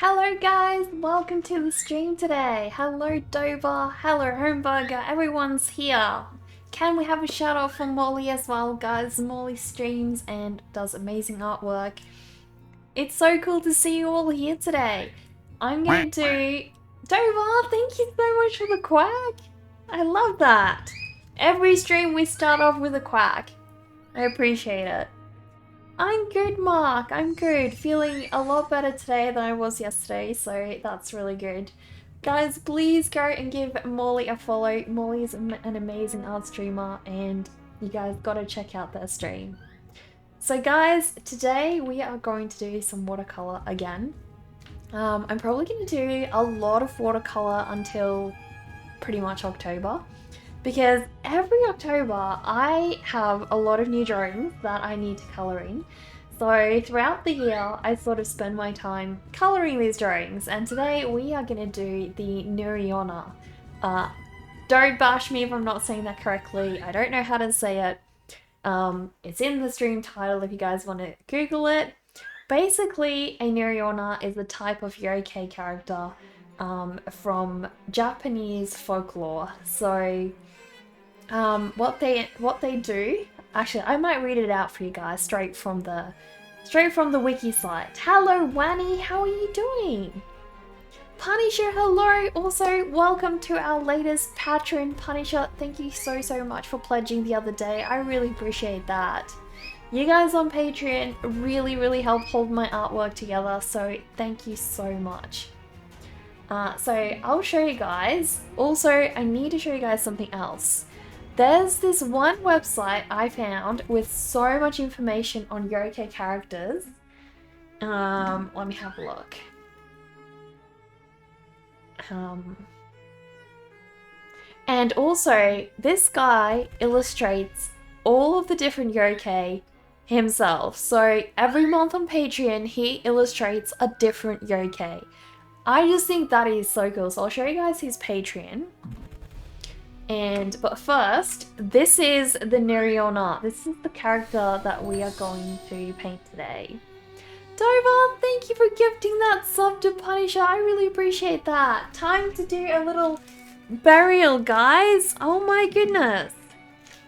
Hello guys, welcome to the stream today. Hello Dover, hello Homeburger, everyone's here. Can we have a shout out for Molly as well, guys? Molly streams and does amazing artwork. It's so cool to see you all here today. I'm going to... Dover, thank you so much for the quack. I love that. Every stream we start off with a quack. I appreciate it. I'm good, Mark. I'm good. Feeling a lot better today than I was yesterday, so that's really good. Guys, please go and give Molly a follow. Molly is an amazing art streamer, and you guys gotta check out their stream. So guys, today we are going to do some watercolor again. I'm probably going to do a lot of watercolor until pretty much October. Because every October I have a lot of new drawings that I need to colour in. So throughout the year I sort of spend my time colouring these drawings, and today we are going to do the Nure Onna. Don't bash me if I'm not saying that correctly, I don't know how to say it. It's in the stream title if you guys want to Google it. Basically, a Nure Onna is a type of yokai character from Japanese folklore. So what they do, actually I might read it out for you guys straight from the wiki site. Hello Wanny, how are you doing? Punisher, hello. Also welcome to our latest patron, Punisher. Thank you so much for pledging the other day. I really appreciate that. You guys on Patreon really help hold my artwork together, so thank you so much. So I'll show you guys. Also, I need to show you guys something else. There's this one website I found with so much information on yokai characters. Let me have a look. And also, this guy illustrates all of the different yokai himself. So every month on Patreon, he illustrates a different yokai. I just think that is so cool. So I'll show you guys his Patreon. But first, this is the Nure Onna. This is the character that we are going to paint today. Dover, thank you for gifting that sub to Punisher. I really appreciate that. Time to do a little burial, guys. Oh my goodness.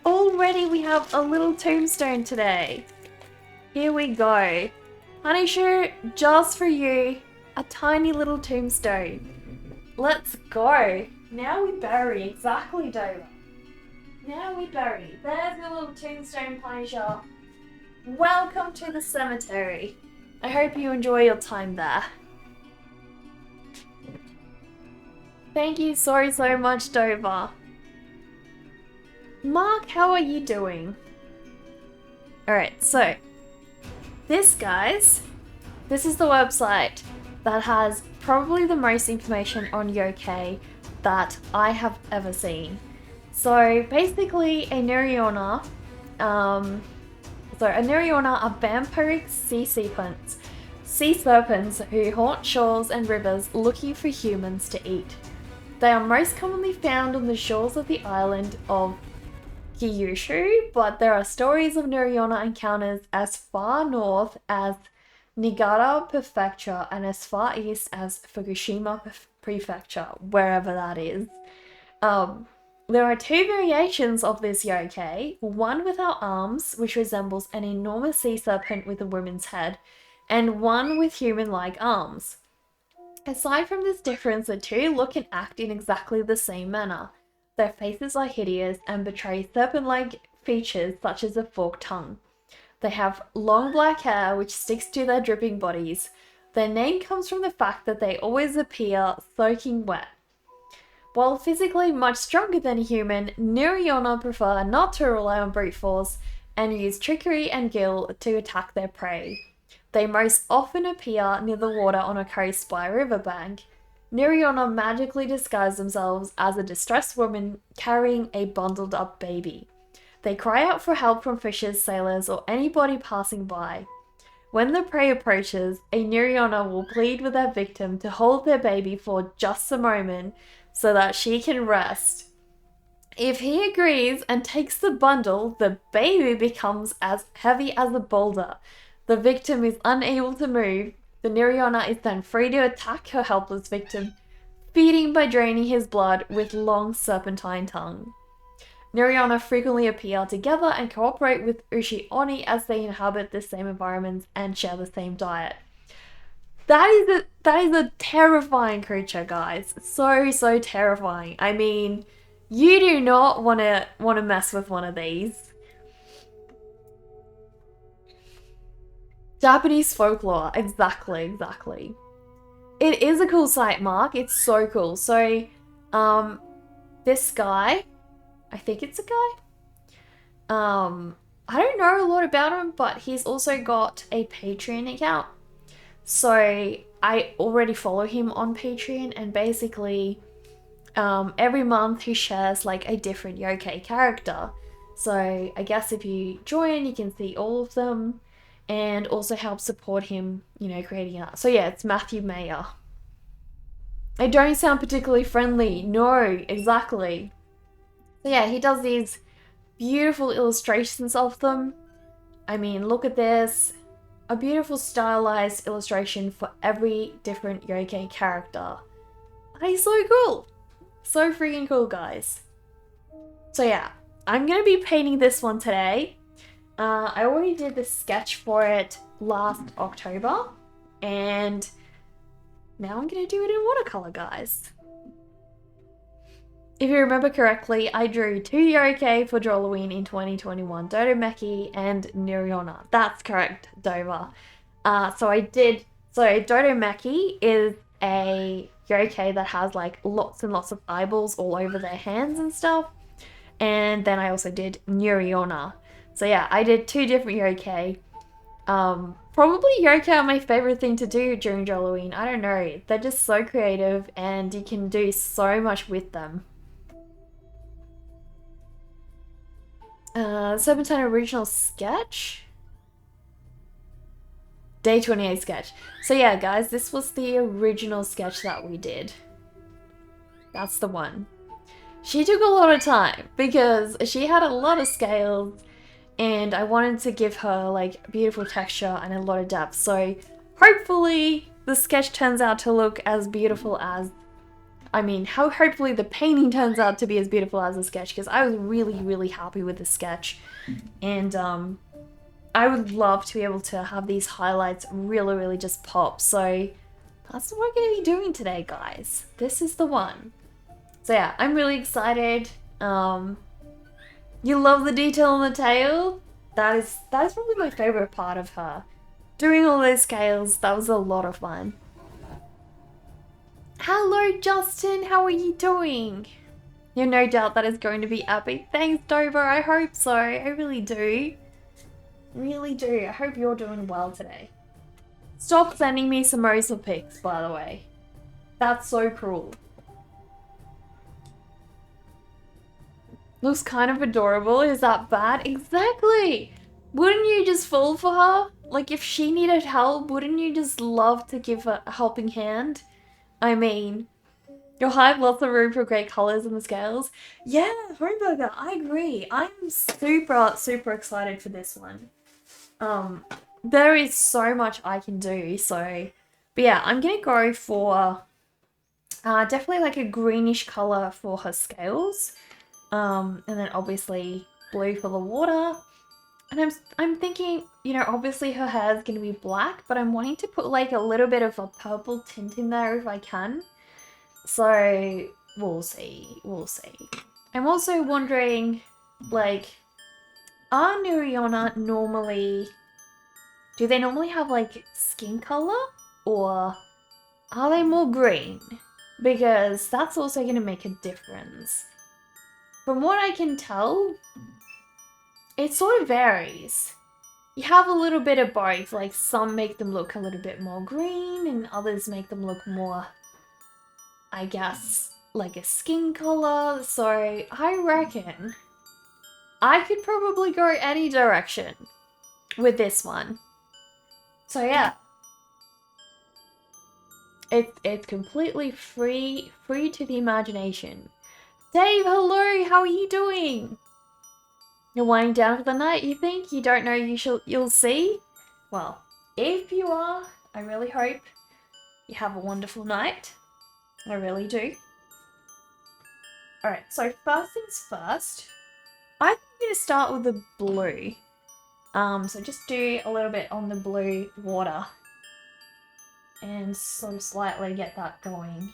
Already we have a little tombstone today. Here we go. Punisher, just for you, a tiny little tombstone. Let's go. Now we bury. Exactly, Dover. Now we bury. There's your little tombstone, Punisher. Welcome to the cemetery. I hope you enjoy your time there. Thank you so much, Dover. Mark, how are you doing? Alright, so this, guys, this is the website that has probably the most information on yokai that I have ever seen. So basically, a Nure Onna, are vampiric sea serpents who haunt shores and rivers looking for humans to eat. They are most commonly found on the shores of the island of Kyushu, but there are stories of Nure Onna encounters as far north as Niigata Prefecture and as far east as Fukushima Prefecture, wherever that is. There are two variations of this yokai, one without arms, which resembles an enormous sea serpent with a woman's head, and one with human-like arms. Aside from this difference, the two look and act in exactly the same manner. Their faces are hideous and betray serpent-like features such as a forked tongue. They have long black hair which sticks to their dripping bodies. Their name comes from the fact that they always appear soaking wet. While physically much stronger than a human, Nure Onna prefer not to rely on brute force and use trickery and guile to attack their prey. They most often appear near the water on a coast by a riverbank. Nure Onna magically disguise themselves as a distressed woman carrying a bundled up baby. They cry out for help from fishers, sailors, or anybody passing by. When the prey approaches, a Nure Onna will plead with their victim to hold their baby for just a moment so that she can rest. If he agrees and takes the bundle, the baby becomes as heavy as a boulder. The victim is unable to move, The Nure Onna is then free to attack her helpless victim, feeding by draining his blood with long serpentine tongue. Nure Onna frequently appear together and cooperate with Oni as they inhabit the same environments and share the same diet. That is a terrifying creature, guys. So terrifying. I mean, you do not want to mess with one of these. Japanese folklore, exactly. It is a cool site, Mark. It's so cool. So, this guy, I think it's a guy. I don't know a lot about him, but he's also got a Patreon account. So I already follow him on Patreon, and basically, every month he shares like a different yokai character. So I guess if you join, you can see all of them, and also help support him, you know, creating art. So yeah, it's Matthew Mayer. I don't sound particularly friendly. No, exactly. So yeah, he does these beautiful illustrations of them. I mean, look at this. A beautiful stylized illustration for every different yokai character. That is so cool. So freaking cool, guys. So yeah, I'm going to be painting this one today. I already did the sketch for it last October, and now I'm going to do it in watercolor, guys. If you remember correctly, I drew 2 yokai for Halloween in 2021, Dodomeki and Nure Onna. That's correct, Dover. So Dodomeki is a yokai that has like lots and lots of eyeballs all over their hands and stuff. And then I also did Nure Onna. So yeah, I did 2 different yokai. Probably yokai are my favorite thing to do during Halloween. I don't know. They're just so creative and you can do so much with them. Serpentine original sketch. Day 28 sketch. So yeah, guys, this was the original sketch that we did. That's the one. She took a lot of time because she had a lot of scales and I wanted to give her like beautiful texture and a lot of depth. So hopefully the sketch turns out to look as beautiful as, hopefully the painting turns out to be as beautiful as the sketch, because I was really happy with the sketch. And I would love to be able to have these highlights really just pop. So that's what we're going to be doing today, guys. This is the one. So yeah, I'm really excited. You love the detail on the tail? That is probably my favorite part of her. Doing all those scales, that was a lot of fun. Hello, Justin. How are you doing? You're no doubt that is going to be epic. Thanks, Dover. I hope so. I really do. Really do. I hope you're doing well today. Stop sending me samosa pics, by the way. That's so cruel. Looks kind of adorable. Is that bad? Exactly. Wouldn't you just fall for her? Like, if she needed help, wouldn't you just love to give her a helping hand? I mean, you'll have lots of room for great colors in the scales. Yeah, Homeburger, I agree. I'm super excited for this one. There is so much I can do, so... But yeah, I'm gonna go for definitely like a greenish color for her scales. And then obviously blue for the water. And I'm thinking, you know, obviously her hair is going to be black, but I'm wanting to put like a little bit of a purple tint in there if I can. So we'll see. I'm also wondering, like, are Nure Onna normally... Do they normally have like skin color? Or are they more green? Because that's also going to make a difference. From what I can tell, it sort of varies. You have a little bit of both, like some make them look a little bit more green and others make them look more, I guess, like a skin color. So I reckon I could probably go any direction with this one. So yeah. It's completely free to the imagination. Dave, hello, how are you doing? You're winding down for the night, you think? You don't know you'll see? Well, if you are, I really hope you have a wonderful night. I really do. Alright, so first things first, I think I'm going to start with the blue. So just do a little bit on the blue water and sort of slightly get that going.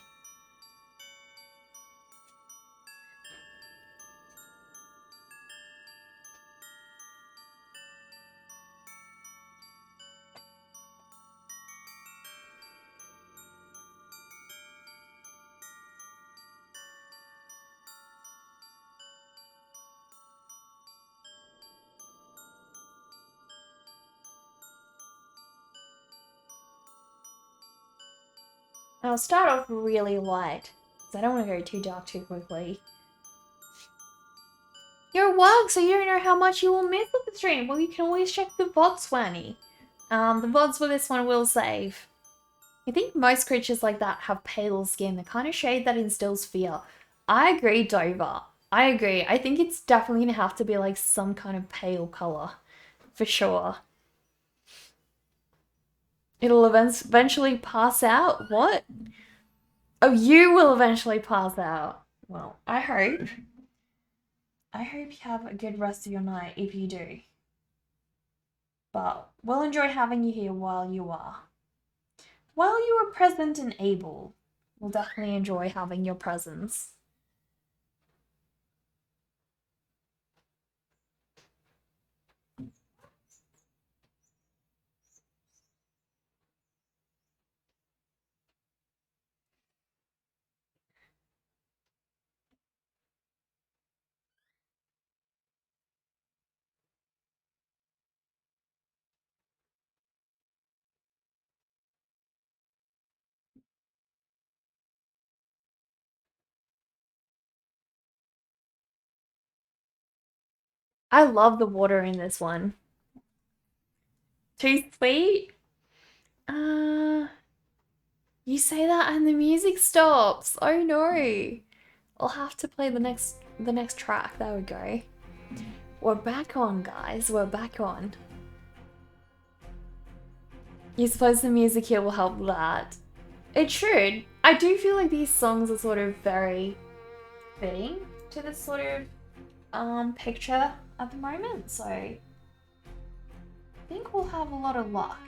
I'll start off really light, because I don't want to go too dark too quickly. You're wild, so you don't know how much you will miss of the stream. Well, you can always check the VODs, Swanny. The VODs for this one will save. I think most creatures like that have pale skin, the kind of shade that instills fear. I agree, Dover. I agree. I think it's definitely going to have to be like some kind of pale colour. For sure. It'll eventually pass out? What? Oh, you will eventually pass out. Well, I hope. I hope you have a good rest of your night if you do. But we'll enjoy having you here while you are. While you are present and able, we'll definitely enjoy having your presence. I love the water in this one. Too sweet? You say that and the music stops. Oh no. I'll have to play the next track. There we go. We're back on, guys. We're back on. You suppose the music here will help that? It should. I do feel like these songs are sort of very fitting to this sort of picture at the moment, so I think we'll have a lot of luck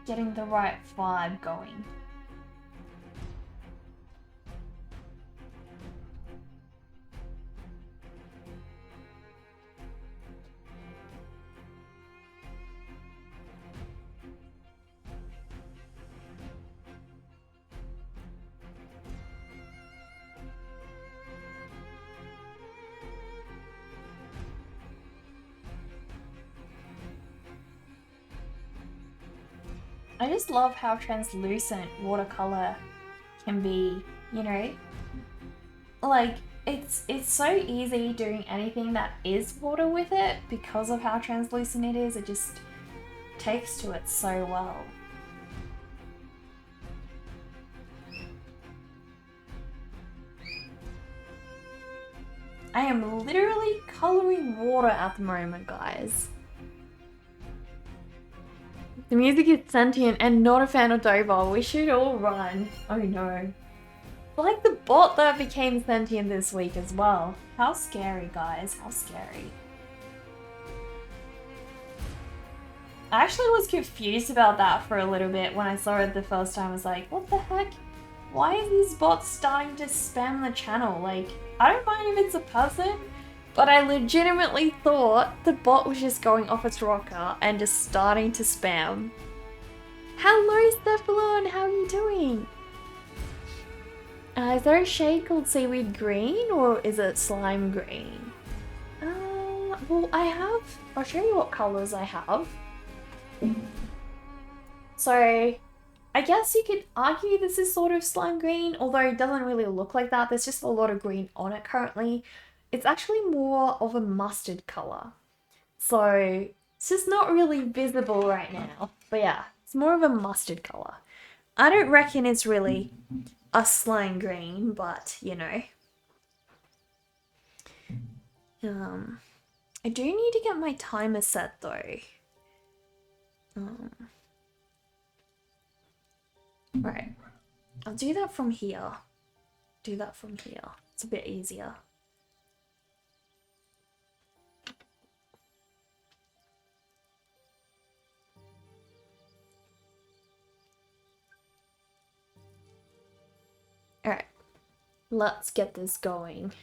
getting the right vibe going. I just love how translucent watercolor can be, you know? Like, it's so easy doing anything that is water with it because of how translucent it is. It just takes to it so well. I am literally coloring water at the moment, guys. The music is sentient and not a fan of Dover. We should all run. Oh no. Like the bot that became sentient this week as well. How scary, guys. How scary. I actually was confused about that for a little bit when I saw it the first time. I was like, what the heck? Why is these bots starting to spam the channel? Like, I don't mind if it's a person, but I legitimately thought the bot was just going off its rocker and just starting to spam. Hello, Cephalon, how are you doing? Is there a shade called seaweed green or is it slime green? Well, I'll show you what colors I have. So, I guess you could argue this is sort of slime green, although it doesn't really look like that. There's just a lot of green on it currently. It's actually more of a mustard color. So it's just not really visible right now. But yeah, it's more of a mustard color. I don't reckon it's really a slime green, but you know. I do need to get my timer set though. Right. I'll do that from here. Do that from here. It's a bit easier. Alright. Let's get this going.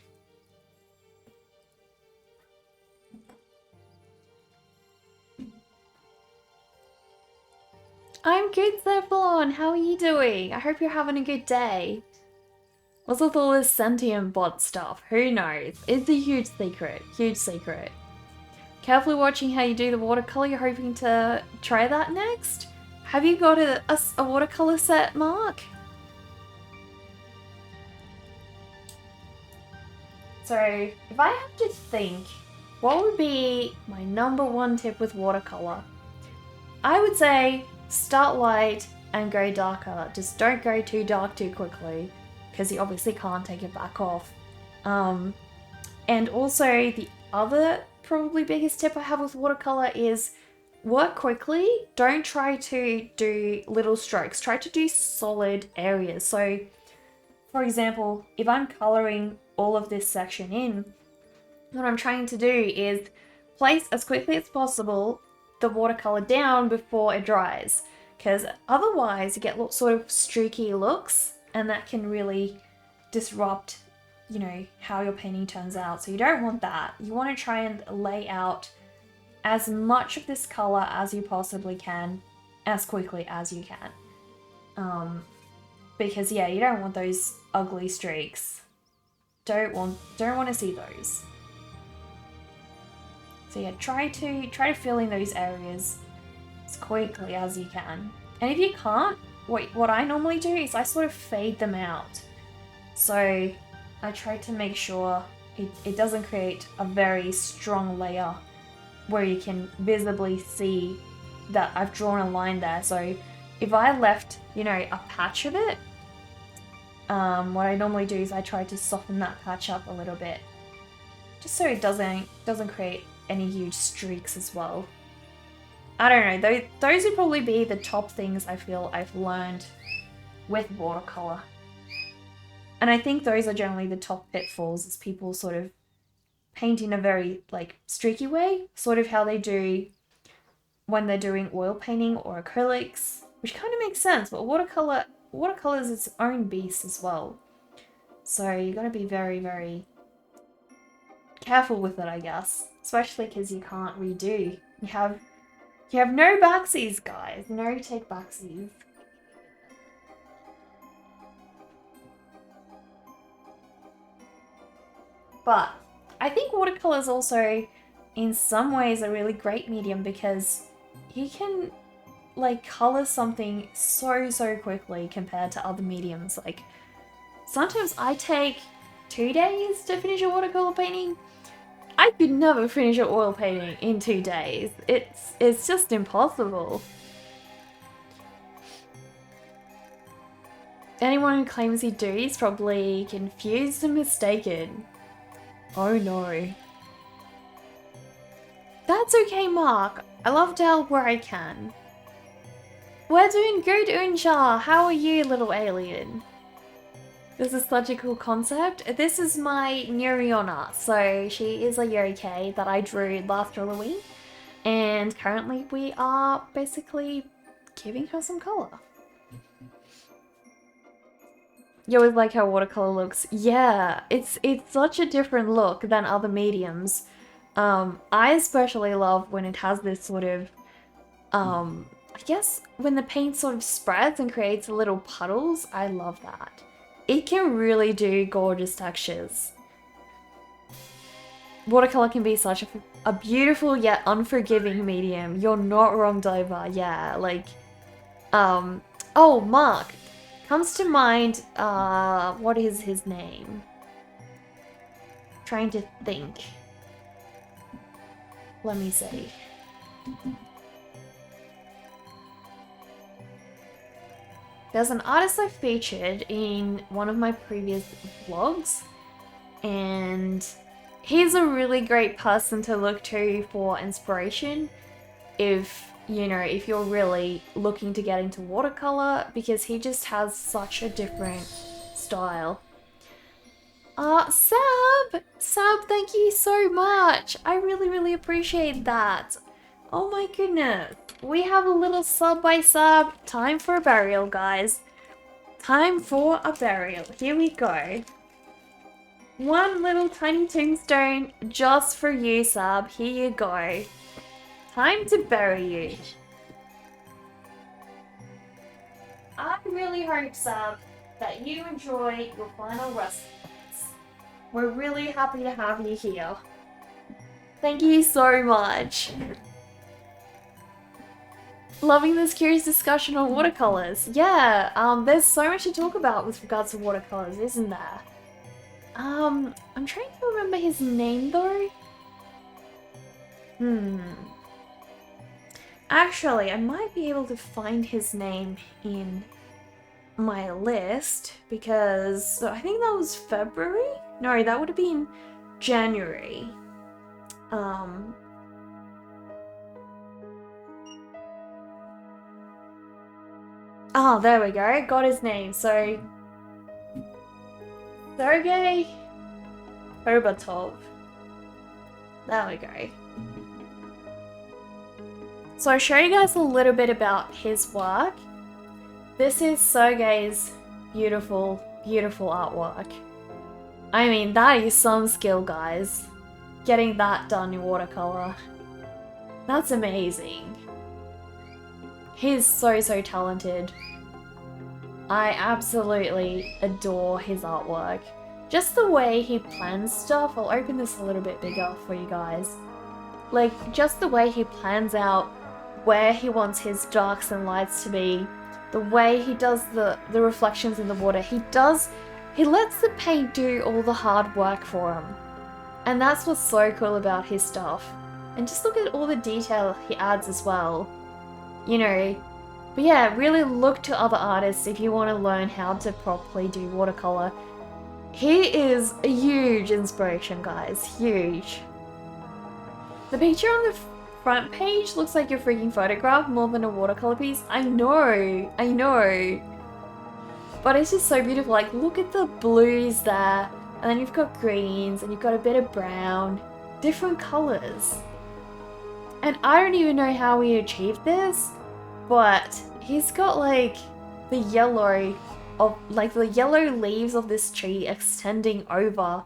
I'm good, Zephlon. How are you doing? I hope you're having a good day. What's with all this sentient bot stuff? Who knows? It's a huge secret. Huge secret. Carefully watching how you do the watercolor. You're hoping to try that next? Have you got a watercolor set, Mark? So, if I have to think, what would be my #1 tip with watercolor? I would say start light and go darker. Just don't go too dark too quickly, because you obviously can't take it back off. And also, the other probably biggest tip I have with watercolor is work quickly. Don't try to do little strokes. Try to do solid areas. So, for example, if I'm coloring all of this section in, what I'm trying to do is place as quickly as possible the watercolor down before it dries, because otherwise you get sort of streaky looks, and that can really disrupt, you know, how your painting turns out. So you don't want that. You want to try and lay out as much of this color as you possibly can, as quickly as you can. Because yeah, you don't want those ugly streaks. Don't want to see those. So yeah, try to fill in those areas as quickly as you can. And if you can't, what I normally do is I sort of fade them out. So I try to make sure it doesn't create a very strong layer where you can visibly see that I've drawn a line there. So if I left, you know, a patch of it, what I normally do is I try to soften that patch up a little bit, just so it doesn't create any huge streaks as well. I don't know, those would probably be the top things I feel I've learned with watercolor. And I think those are generally the top pitfalls, is people sort of paint in a very like streaky way, sort of how they do when they're doing oil painting or acrylics, which kind of makes sense, but watercolor is its own beast as well. So you gotta be very, very careful with it, I guess. Especially because you can't redo. You have no backsies, guys. No take backsies. But I think watercolor is also, in some ways, a really great medium, because you can like color something so quickly compared to other mediums. Like sometimes I take 2 days to finish a watercolor painting. I could never finish an oil painting in 2 days. It's just impossible. Anyone who claims you do is probably confused and mistaken. Oh no. That's okay, Mark. I love to help where I can. We're doing good, Unsha. How are you, little alien? This is such a cool concept. This is my Nure Onna. So she is a yokai that I drew last Halloween. And currently we are basically giving her some colour. You always like how watercolor looks. Yeah, it's such a different look than other mediums. I especially love when it has this sort of, I guess when the paint sort of spreads and creates little puddles. I love that. It can really do gorgeous textures. Watercolor can be such a beautiful yet unforgiving medium. You're not wrong, Diva. Yeah, like, oh, Mark. Comes to mind, what is his name? Trying to think. Let me see. There's an artist I featured in one of my previous vlogs, and he's a really great person to look to for inspiration if you know, if you're really looking to get into watercolor, because he just has such a different style. Sab, thank you so much. I really, really appreciate that. Oh my goodness. We have a little sub by sub. Time for a burial, guys. Time for a burial. Here we go. One little tiny tombstone just for you, Sab. Here you go. Time to bury you. I really hope, Sab, that you enjoy your final resting place. We're really happy to have you here. Thank you so much. Loving this curious discussion on watercolors. Yeah, there's so much to talk about with regards to watercolors, isn't there? I'm trying to remember his name though. Actually, I might be able to find his name in my list because I think that was February? No, that would have been January. Oh, there we go. Got his name. So, Sergey Berbatov. There we go. So I'll show you guys a little bit about his work. This is Sergey's beautiful, beautiful artwork. I mean, that is some skill, guys. Getting that done in watercolor. That's amazing. He's so, so talented. I absolutely adore his artwork. Just the way he plans stuff. I'll open this a little bit bigger for you guys. Like, just the way he plans out where he wants his darks and lights to be. The way he does the reflections in the water. He lets the paint do all the hard work for him. And that's what's so cool about his stuff. And just look at all the detail he adds as well. You know, but yeah, really look to other artists if you want to learn how to properly do watercolor. He is a huge inspiration, guys. Huge. The picture on the front page looks like your freaking photograph more than a watercolor piece. I know. But it's just so beautiful. Like, look at the blues there. And then you've got greens and you've got a bit of brown. Different colors. And I don't even know how he achieved this, but he's got like the yellow leaves of this tree extending over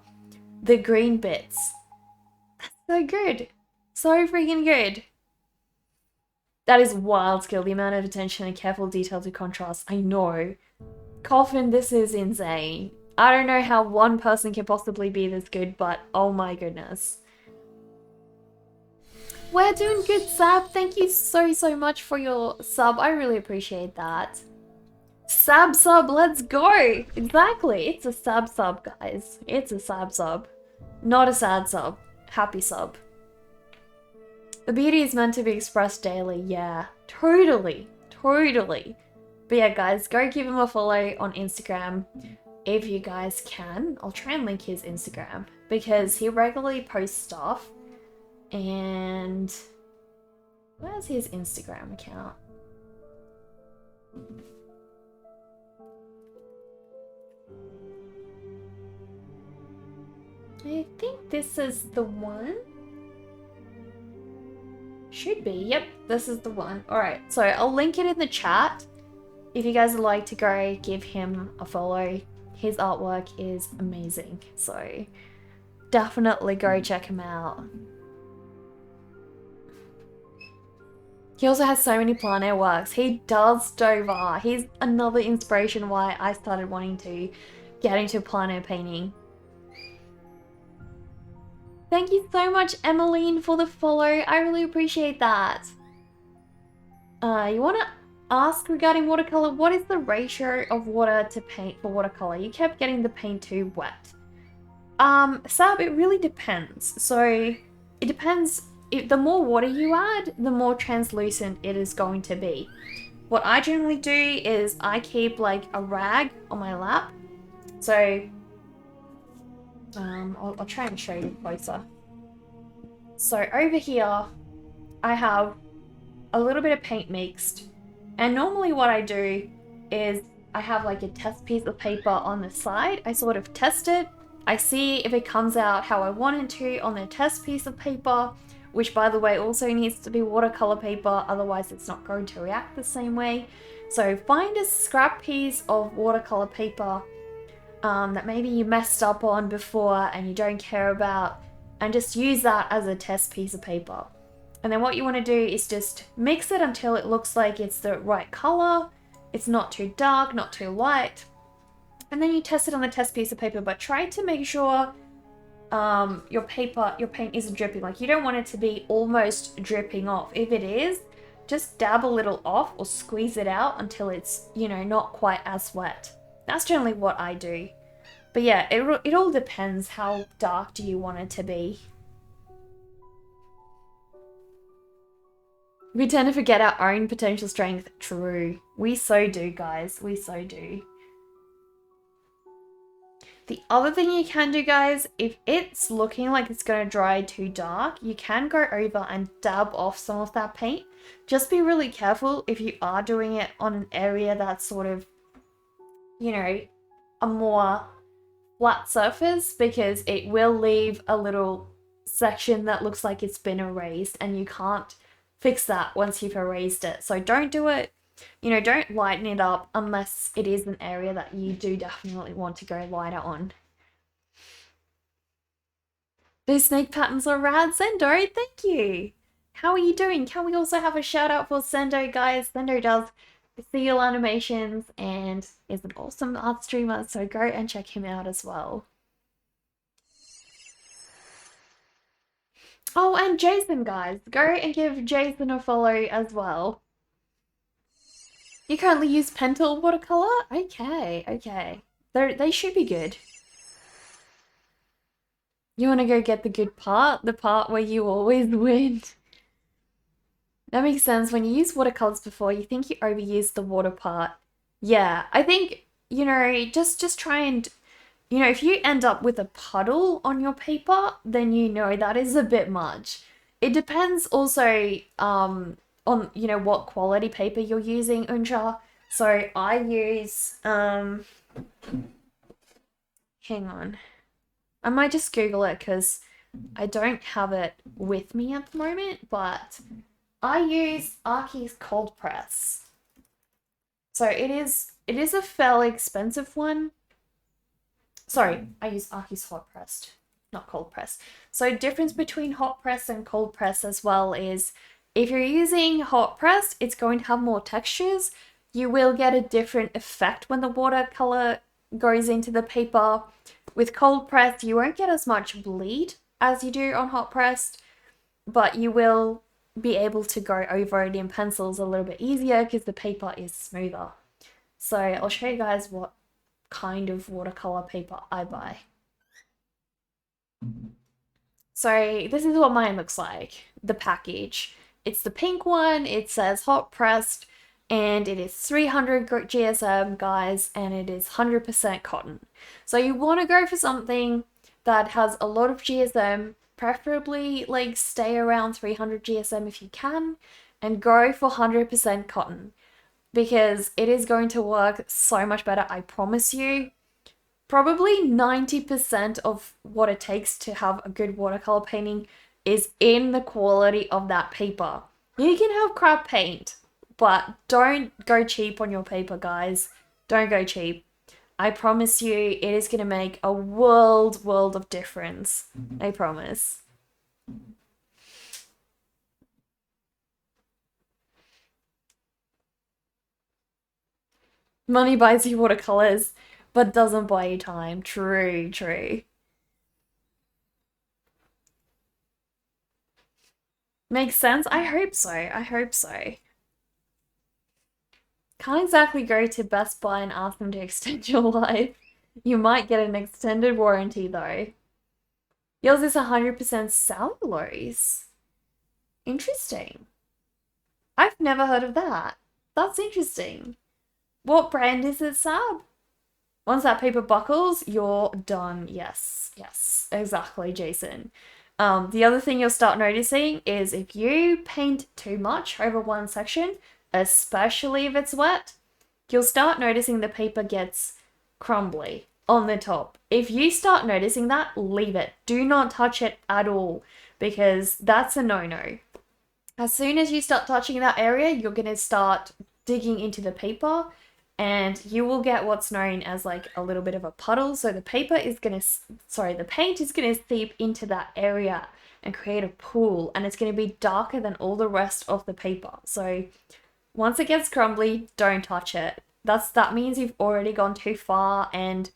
the green bits. That's so good. So freaking good. That is wild skill, the amount of attention and careful detail to contrast. I know. Coffin, this is insane. I don't know how one person can possibly be this good, but oh my goodness. We're doing good, Sab. Thank you so, so much for your sub. I really appreciate that. Sab sub, let's go. Exactly. It's a sab sub, guys. It's a sab sub. Not a sad sub. Happy sub. The beauty is meant to be expressed daily. Yeah, totally. But yeah, guys, go give him a follow on Instagram if you guys can. I'll try and link his Instagram because he regularly posts stuff. And where's his Instagram account? I think this is the one. Should be. Yep, this is the one. Alright, so I'll link it in the chat. If you guys would like to go give him a follow. His artwork is amazing. So definitely go check him out. He also has so many plein air works. He does, Dover. He's another inspiration why I started wanting to get into plein air painting. Thank you so much, Emmeline, for the follow. I really appreciate that. You want to ask regarding watercolor, what is the ratio of water to paint for watercolor? You kept getting the paint too wet. Sab, it really depends. So it depends. The more water you add, the more translucent it is going to be. What I generally do is I keep like a rag on my lap. So I'll try and show you closer. So over here, I have a little bit of paint mixed. And normally what I do is I have like a test piece of paper on the side. I sort of test it. I see if it comes out how I want it to on the test piece of paper, which by the way also needs to be watercolor paper, otherwise it's not going to react the same way. So find a scrap piece of watercolor paper that maybe you messed up on before and you don't care about, and just use that as a test piece of paper. And then what you want to do is just mix it until it looks like it's the right color. It's not too dark, not too light. And then you test it on the test piece of paper, but try to make sure your paint isn't dripping. Like, you don't want it to be almost dripping off. If it is, just dab a little off or squeeze it out until it's, you know, not quite as wet. That's generally what I do. But yeah, it all depends how dark do you want it to be. We tend to forget our own potential strength. True. We so do, guys. We so do. The other thing you can do, guys, if it's looking like it's going to dry too dark, you can go over and dab off some of that paint. Just be really careful if you are doing it on an area that's sort of, you know, a more flat surface, because it will leave a little section that looks like it's been erased, and you can't fix that once you've erased it. So don't do it. You know, don't lighten it up unless it is an area that you do definitely want to go lighter on. Those snake patterns are rad, Sendo. Thank you. How are you doing? Can we also have a shout out for Sendo, guys? Sendo does seal animations and is an awesome art streamer, so go and check him out as well. Oh, and Jason, guys. Go and give Jason a follow as well. You currently use pen tool watercolor? Okay, okay. They should be good. You want to go get the good part? The part where you always win? That makes sense. When you use watercolors before, you think you overused the water part. Yeah, I think, you know, just try and, you know, if you end up with a puddle on your paper, then you know that is a bit much. It depends also on, you know, what quality paper you're using, Unja. So I use, hang on. I might just Google it because I don't have it with me at the moment, but I use Archie's cold press. So it is a fairly expensive one. Sorry, I use Archie's hot pressed, not cold press. So difference between hot press and cold press as well is, if you're using hot pressed, it's going to have more textures. You will get a different effect when the watercolor goes into the paper. With cold pressed, you won't get as much bleed as you do on hot pressed, but you will be able to go over it in pencils a little bit easier because the paper is smoother. So I'll show you guys what kind of watercolor paper I buy. So this is what mine looks like, the package. It's the pink one, it says hot pressed, and it is 300 GSM, guys, and it is 100% cotton. So you want to go for something that has a lot of GSM, preferably like stay around 300 GSM if you can, and go for 100% cotton, because it is going to work so much better, I promise you. Probably 90% of what it takes to have a good watercolor painting is in the quality of that paper. You can have crap paint, but don't go cheap on your paper, guys. Don't go cheap. I promise you, it is going to make a world of difference. I promise. Money buys you watercolors, but doesn't buy you time. True, true. Makes sense? I hope so. I hope so. Can't exactly go to Best Buy and ask them to extend your life. You might get an extended warranty though. Yours is 100% cellulose. Interesting. I've never heard of that. That's interesting. What brand is it, Sab? Once that paper buckles, you're done. Yes, yes, exactly, Jason. The other thing you'll start noticing is if you paint too much over one section, especially if it's wet, you'll start noticing the paper gets crumbly on the top. If you start noticing that, leave it. Do not touch it at all because that's a no-no. As soon as you start touching that area, you're going to start digging into the paper and you will get what's known as like a little bit of a puddle. So the paint is going to seep into that area and create a pool, and it's going to be darker than all the rest of the paper. So once it gets crumbly, don't touch it. That means you've already gone too far and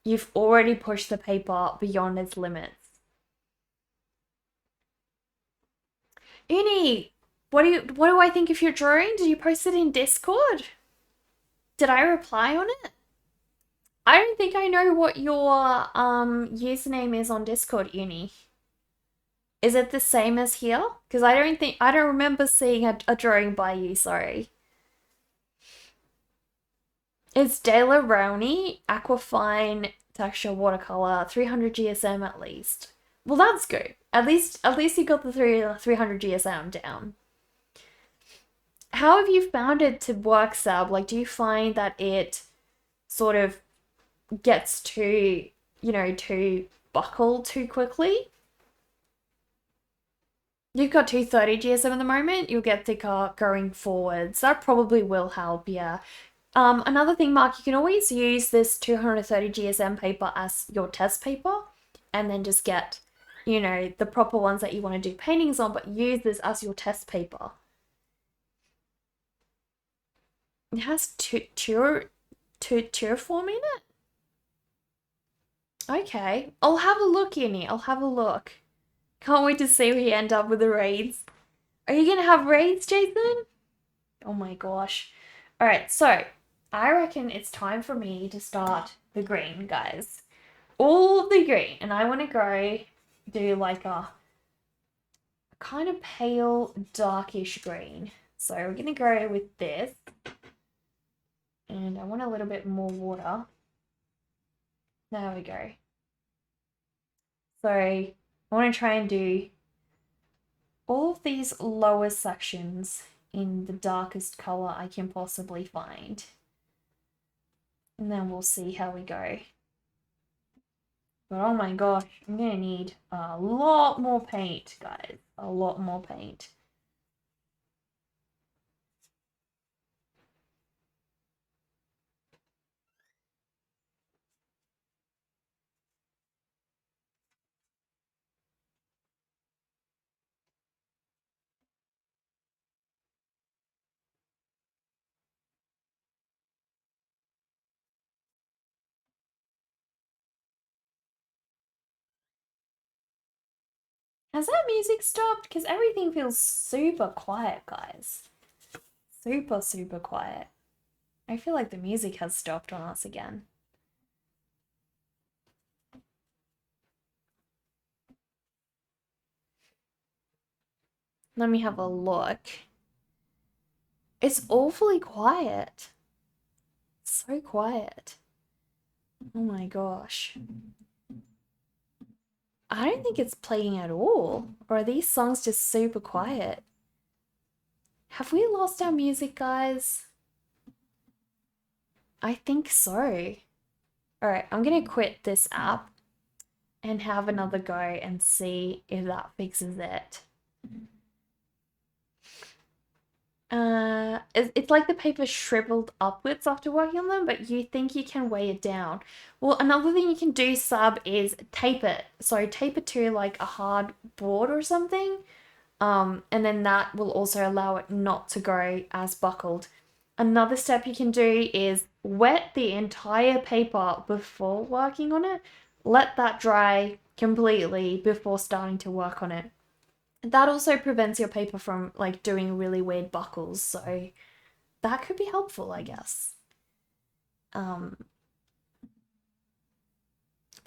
you've already pushed the paper beyond its limits. Uni, what do I think of your drawing? Did you post it in Discord? Did I reply on it? I don't think I know what your username is on Discord, Uni. Is it the same as here? Because I don't remember seeing a drawing by you, sorry. It's De La Rowney, Aquafine, Texture, Watercolor, 300 GSM at least. Well, that's good. At least you got the 300 GSM down. How have you found it to work, Sab? Like, do you find that it sort of gets too buckle too quickly? You've got 230 GSM at the moment. You'll get thicker going forwards. That probably will help, yeah. Another thing, Mark, you can always use this 230 GSM paper as your test paper and then just get, the proper ones that you want to do paintings on, but use this as your test paper. It has Turiform in it? Okay. I'll have a look, Uni. I'll have a look. Can't wait to see where you end up with the raids. Are you gonna have raids, Jason? Oh my gosh. Alright, so I reckon it's time for me to start the green, guys. All the green. And I want to go do like a kind of pale, darkish green. So we're going to go with this. And I want a little bit more water. There we go. So I want to try and do all of these lower sections in the darkest color I can possibly find. And then we'll see how we go. But oh my gosh, I'm gonna need a lot more paint, guys. A lot more paint. Has that music stopped? Because everything feels super quiet, guys. Super, super quiet. I feel like the music has stopped on us again. Let me have a look. It's awfully quiet. So quiet. Oh my gosh. I don't think it's playing at all. Or are these songs just super quiet? Have we lost our music, guys? I think so. Alright, I'm gonna quit this app and have another go and see if that fixes it. It's like the paper shriveled upwards after working on them, but you think you can weigh it down. Well, another thing you can do, Sub, is tape it. So tape it to like a hard board or something. And then that will also allow it not to go as buckled. Another step you can do is wet the entire paper before working on it. Let that dry completely before starting to work on it. That also prevents your paper from like doing really weird buckles, so that could be helpful, I guess. But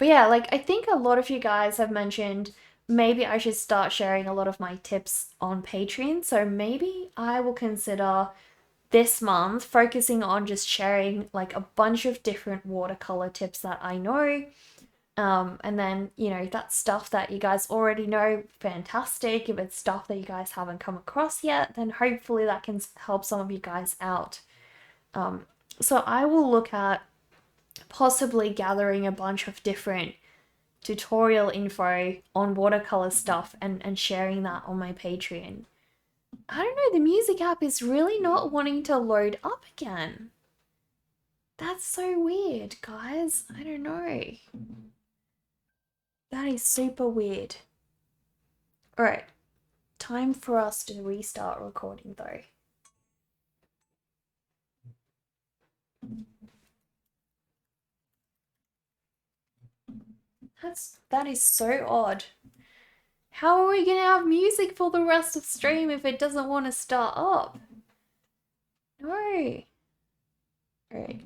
yeah, like I think a lot of you guys have mentioned maybe I should start sharing a lot of my tips on Patreon, so maybe I will consider this month focusing on just sharing like a bunch of different watercolor tips that I know. And then, you know, if that's stuff that you guys already know, fantastic. If it's stuff that you guys haven't come across yet, then hopefully that can help some of you guys out. So I will look at possibly gathering a bunch of different tutorial info on watercolor stuff and sharing that on my Patreon. I don't know, the music app is really not wanting to load up again. That's so weird, guys. I don't know. That is super weird. Alright, time for us to restart recording though. That is so odd. How are we gonna have music for the rest of stream if it doesn't want to start up? No. Alright.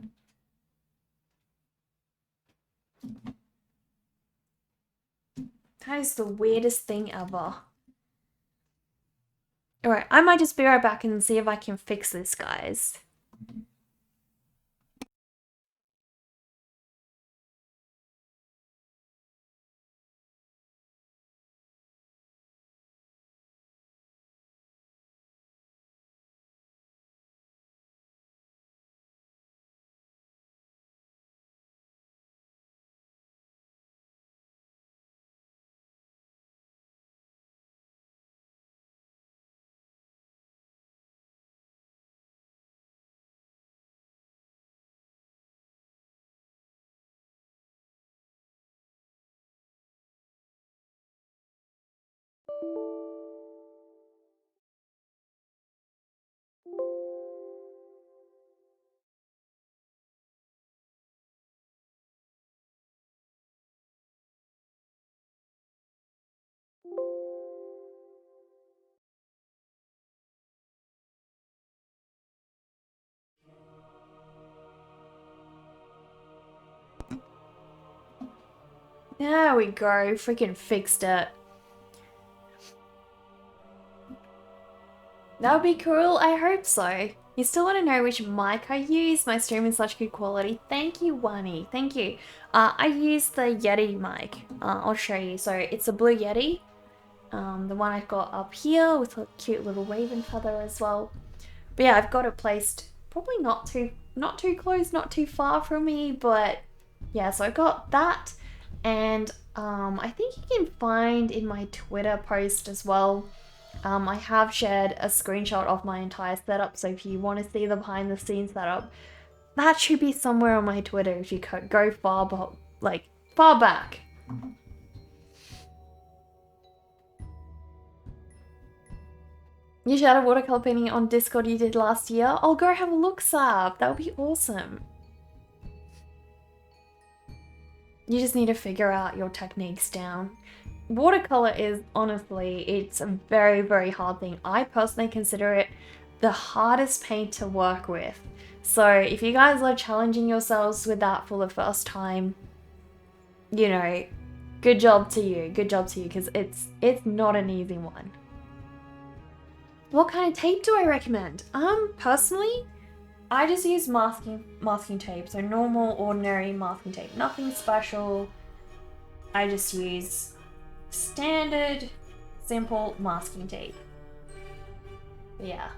That is the weirdest thing ever. Alright, I might just be right back and see if I can fix this, guys. There we go, freaking fixed it. That would be cool, I hope so. You still want to know which mic I use? My stream is such good quality. Thank you, Wani. Thank you. I use the Yeti mic. I'll show you. So it's a Blue Yeti. The one I've got up here with a cute little raven feather as well. But yeah, I've got it placed probably not too close, not too far from me, but yeah, so I got that. And I think you can find in my Twitter post as well. I have shared a screenshot of my entire setup, so if you want to see the behind the scenes setup, that should be somewhere on my Twitter if you go far, far back. You shared a watercolor painting on Discord you did last year. I'll go have a look, Sab. That would be awesome. You just need to figure out your techniques down. Watercolor is honestly, it's a very, very hard thing. I personally consider it the hardest paint to work with. So if you guys are challenging yourselves with that for the first time, you know, good job to you. Good job to you, because it's not an easy one. What kind of tape do I recommend? Personally, I just use masking tape, so normal, ordinary masking tape. Nothing special. I just use standard, simple masking tape. But yeah.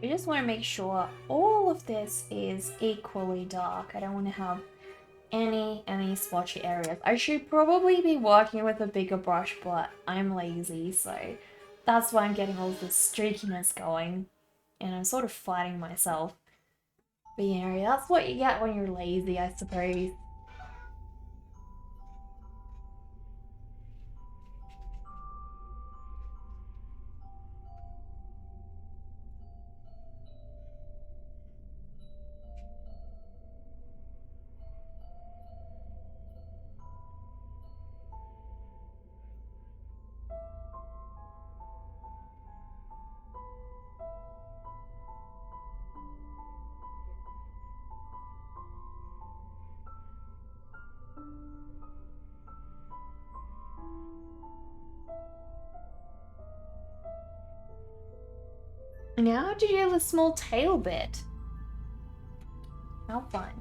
We just want to make sure all of this is equally dark. I don't want to have any splotchy areas. I should probably be working with a bigger brush, but I'm lazy, so that's why I'm getting all this streakiness going. And I'm sort of fighting myself. But yeah, that's what you get when you're lazy, I suppose. Now to do the small tail bit. How fun.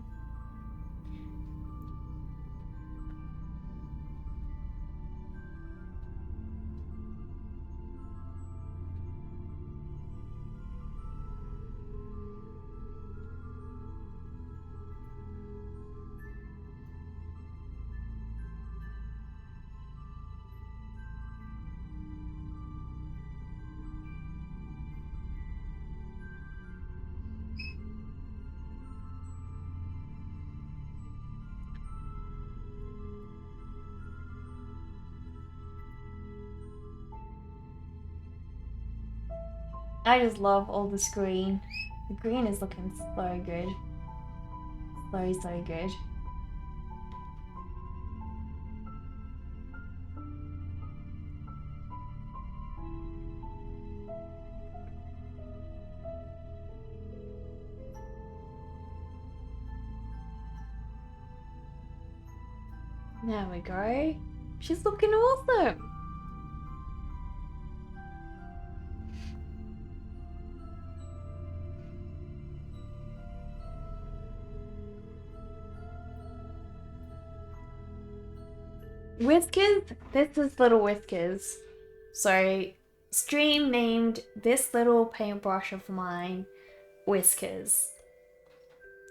I just love all this green. The green is looking so good. So good. There we go. She's looking awesome. Whiskers, this is little Whiskers. So, stream named this little paintbrush of mine Whiskers.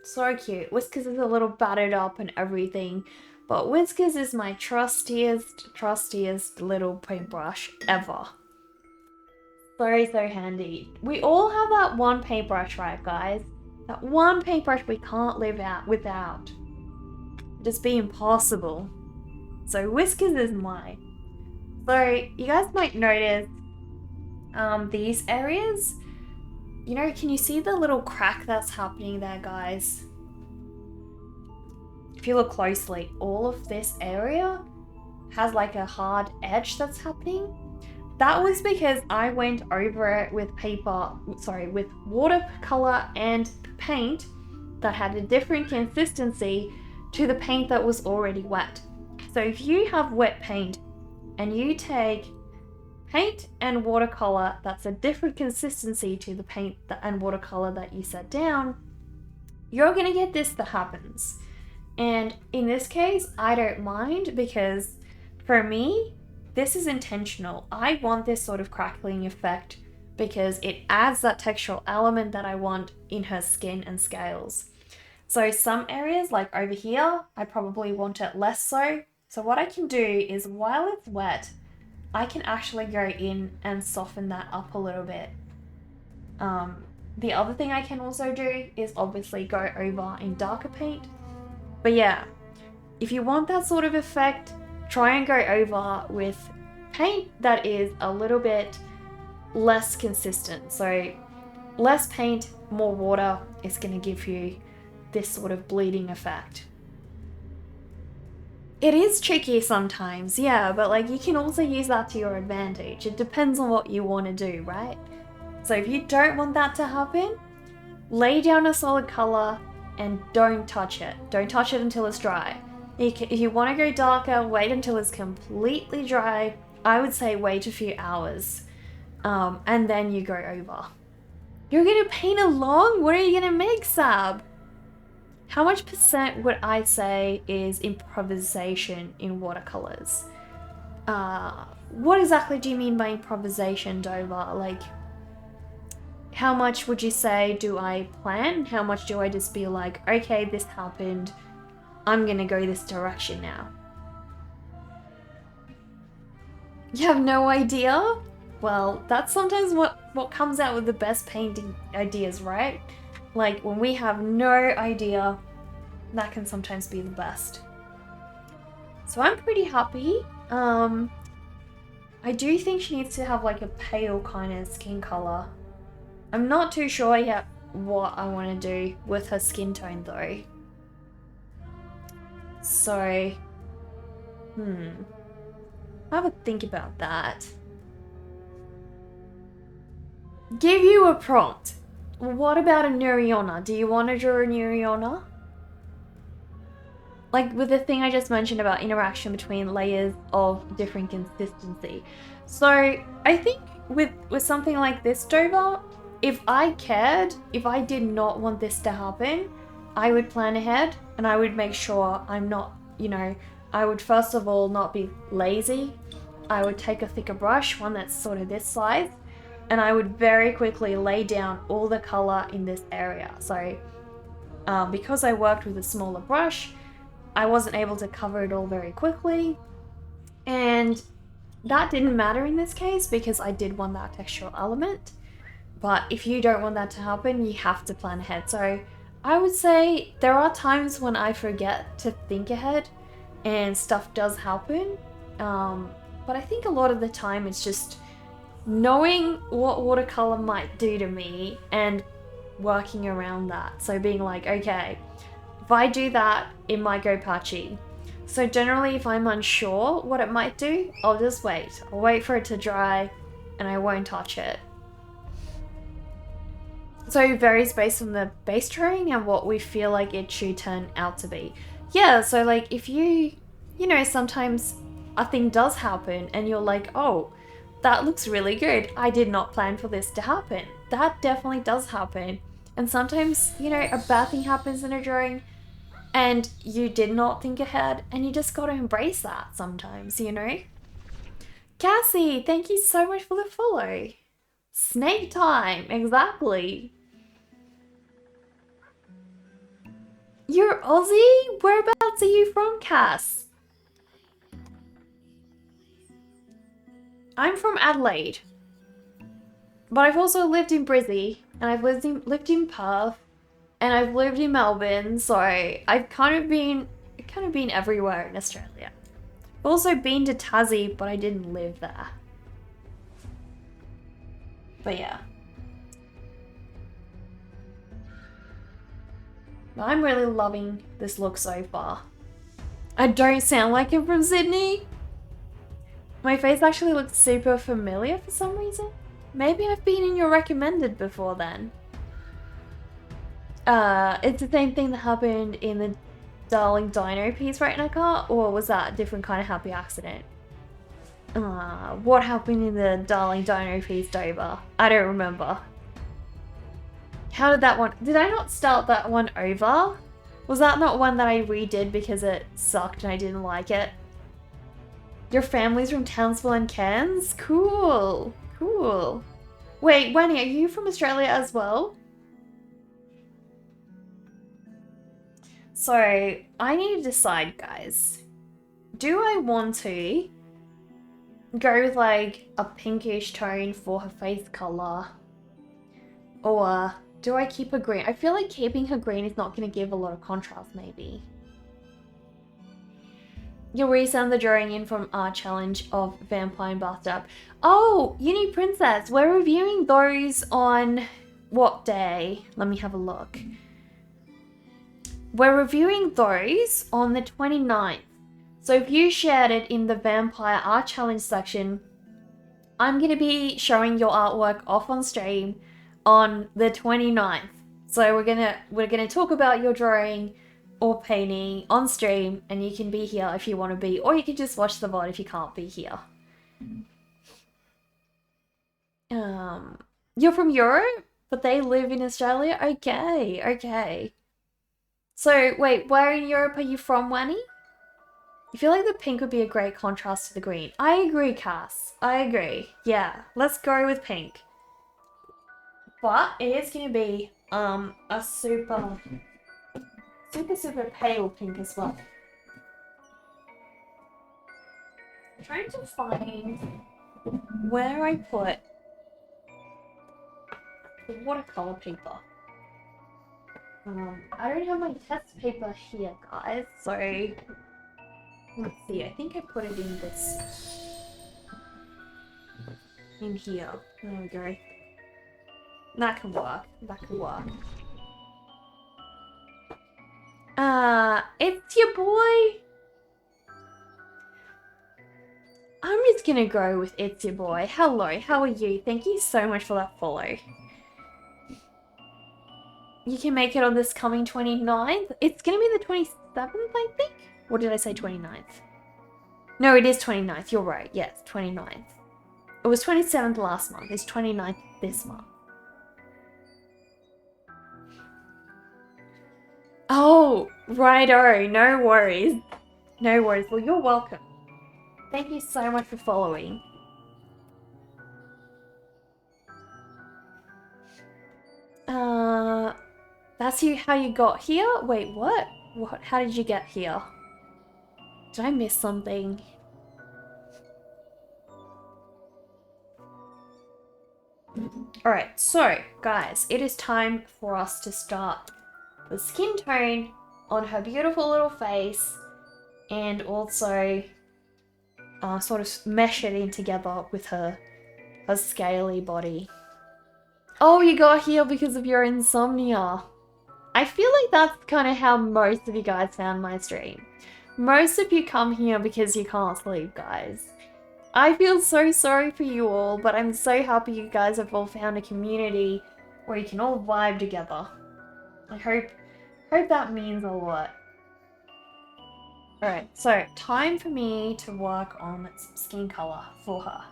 So cute. Whiskers is a little battered up and everything, but Whiskers is my trustiest little paintbrush ever. So handy. We all have that one paintbrush, right, guys? That one paintbrush we can't live out without. Just be impossible. So Whiskers is mine. So you guys might notice these areas. You know, can you see the little crack that's happening there, guys? If you look closely, all of this area has like a hard edge that's happening. That was because I went over it with with watercolor and paint that had a different consistency to the paint that was already wet. So if you have wet paint and you take paint and watercolor that's a different consistency to the paint and watercolor that you set down, you're gonna get this that happens. And in this case, I don't mind because for me, this is intentional. I want this sort of crackling effect because it adds that textural element that I want in her skin and scales. So some areas like over here, I probably want it less so. So what I can do is while it's wet, I can actually go in and soften that up a little bit. The other thing I can also do is obviously go over in darker paint. But yeah, if you want that sort of effect, try and go over with paint that is a little bit less consistent. So less paint, more water is going to give you this sort of bleeding effect. It is tricky sometimes, yeah, but like you can also use that to your advantage. It depends on what you want to do, right? So if you don't want that to happen, lay down a solid color and don't touch it. Don't touch it until it's dry. If you want to go darker, wait until it's completely dry. I would say wait a few hours, and then you go over. You're gonna paint along? What are you gonna make, Sab? How much percent would I say is improvisation in watercolors? What exactly do you mean by improvisation, Dover? Like, how much would you say do I plan? How much do I just be like, okay, this happened, I'm gonna go this direction now? You have no idea? Well, that's sometimes what comes out with the best painting ideas, right? Like, when we have no idea, that can sometimes be the best. So I'm pretty happy. I do think she needs to have like a pale kind of skin color. I'm not too sure yet what I want to do with her skin tone though. So, have a think about that. Give you a prompt. What about a Nure Onna? Do you want to draw a Nure Onna? Like with the thing I just mentioned about interaction between layers of different consistency. So I think with something like this, Dover, if I cared, if I did not want this to happen, I would plan ahead and I would make sure I'm not, you know, I would first of all not be lazy. I would take a thicker brush, one that's sort of this size, and I would very quickly lay down all the color in this area. So because I worked with a smaller brush, I wasn't able to cover it all very quickly, and that didn't matter in this case because I did want that textural element. But if you don't want that to happen, you have to plan ahead. So I would say there are times when I forget to think ahead and stuff does happen. But I think a lot of the time it's just knowing what watercolor might do to me and working around that. So being like, okay, if I do that, it might go patchy. So generally, if I'm unsure what it might do, I'll just wait. I'll wait for it to dry and I won't touch it. So it varies based on the base drawing and what we feel like it should turn out to be. Yeah, so like if you know, sometimes a thing does happen and you're like, oh, that looks really good. I did not plan for this to happen. That definitely does happen. And sometimes, you know, a bad thing happens in a drawing and you did not think ahead and you just got to embrace that sometimes, you know? Cassie, thank you so much for the follow. Snake time, exactly. You're Aussie? Whereabouts are you from, Cass? I'm from Adelaide. But I've also lived in Brizzy, and I've lived in Perth, and I've lived in Melbourne, so I've kind of been everywhere in Australia. I've also been to Tassie, but I didn't live there. But yeah. I'm really loving this look so far. I don't sound like I'm from Sydney. My face actually looks super familiar for some reason. Maybe I've been in your recommended before then. It's the same thing that happened in the Darling Dino piece, right, Naka? Or was that a different kind of happy accident? What happened in the Darling Dino piece, Dover? I don't remember. How did that one... Did I not start that one over? Was that not one that I redid because it sucked and I didn't like it? Your family's from Townsville and Cairns? Cool. Cool. Wait, Wenny, are you from Australia as well? So, I need to decide, guys. Do I want to go with like a pinkish tone for her face color? Or do I keep her green? I feel like keeping her green is not going to give a lot of contrast, maybe. You'll resend the drawing in from our challenge of Vampire Bathtub. Oh, Uni Princess, we're reviewing those on what day? Let me have a look. We're reviewing those on the 29th. So if you shared it in the Vampire Art Challenge section, I'm going to be showing your artwork off on stream on the 29th. So we're gonna talk about your drawing or painting on stream, and you can be here if you want to be, or you can just watch the VOD if you can't be here. You're from Europe, but they live in Australia? Okay, okay. So, wait, where in Europe are you from, Wanny? I feel like the pink would be a great contrast to the green. I agree, Cass. I agree. Yeah, let's go with pink. But it is going to be a super pale pink as well. I'm trying to find where I put the watercolor paper. I don't have my test paper here, guys, so let's see. I think I put it in this, in here. There we go. That can work. That can work. It's your boy. I'm just gonna go with it's your boy. Hello, how are you? Thank you so much for that follow. You can make it on this coming 29th. It's gonna be the 27th, I think? Or did I say 29th? No, it is 29th. You're right. Yes, 29th. It was 27th last month. It's 29th this month. Oh, righto. No worries. No worries. Well, you're welcome. Thank you so much for following. That's how you got here? Wait, what? What? How did you get here? Did I miss something? Alright, so, guys, it is time for us to start the skin tone on her beautiful little face and also sort of mesh it in together with her scaly body. Oh, you got here because of your insomnia. I feel like that's kind of how most of you guys found my stream. Most of you come here because you can't sleep, guys. I feel so sorry for you all, but I'm so happy you guys have all found a community where you can all vibe together. I hope that means a lot. Alright, so time for me to work on some skin color for her.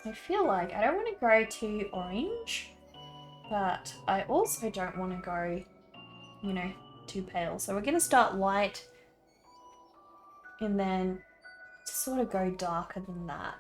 I feel like I don't want to go too orange, but I also don't want to go, you know, too pale. So we're going to start light and then sort of go darker than that.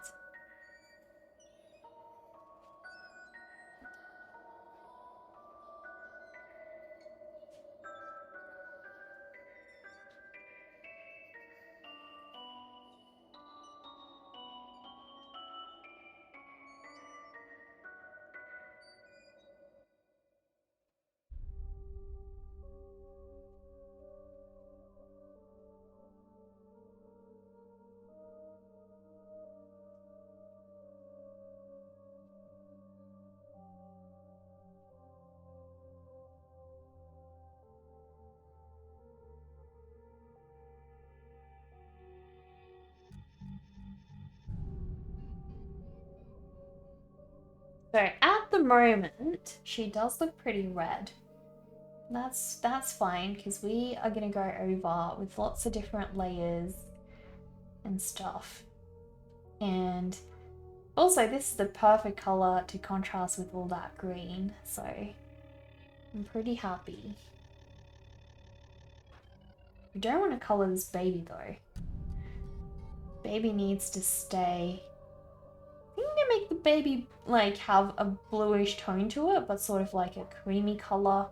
So at the moment, she does look pretty red. That's fine because we are going to go over with lots of different layers and stuff. And also this is the perfect color to contrast with all that green, so I'm pretty happy. We don't want to color this baby though. Baby needs to stay. I think I'm gonna make the baby like have a bluish tone to it, but sort of like a creamy color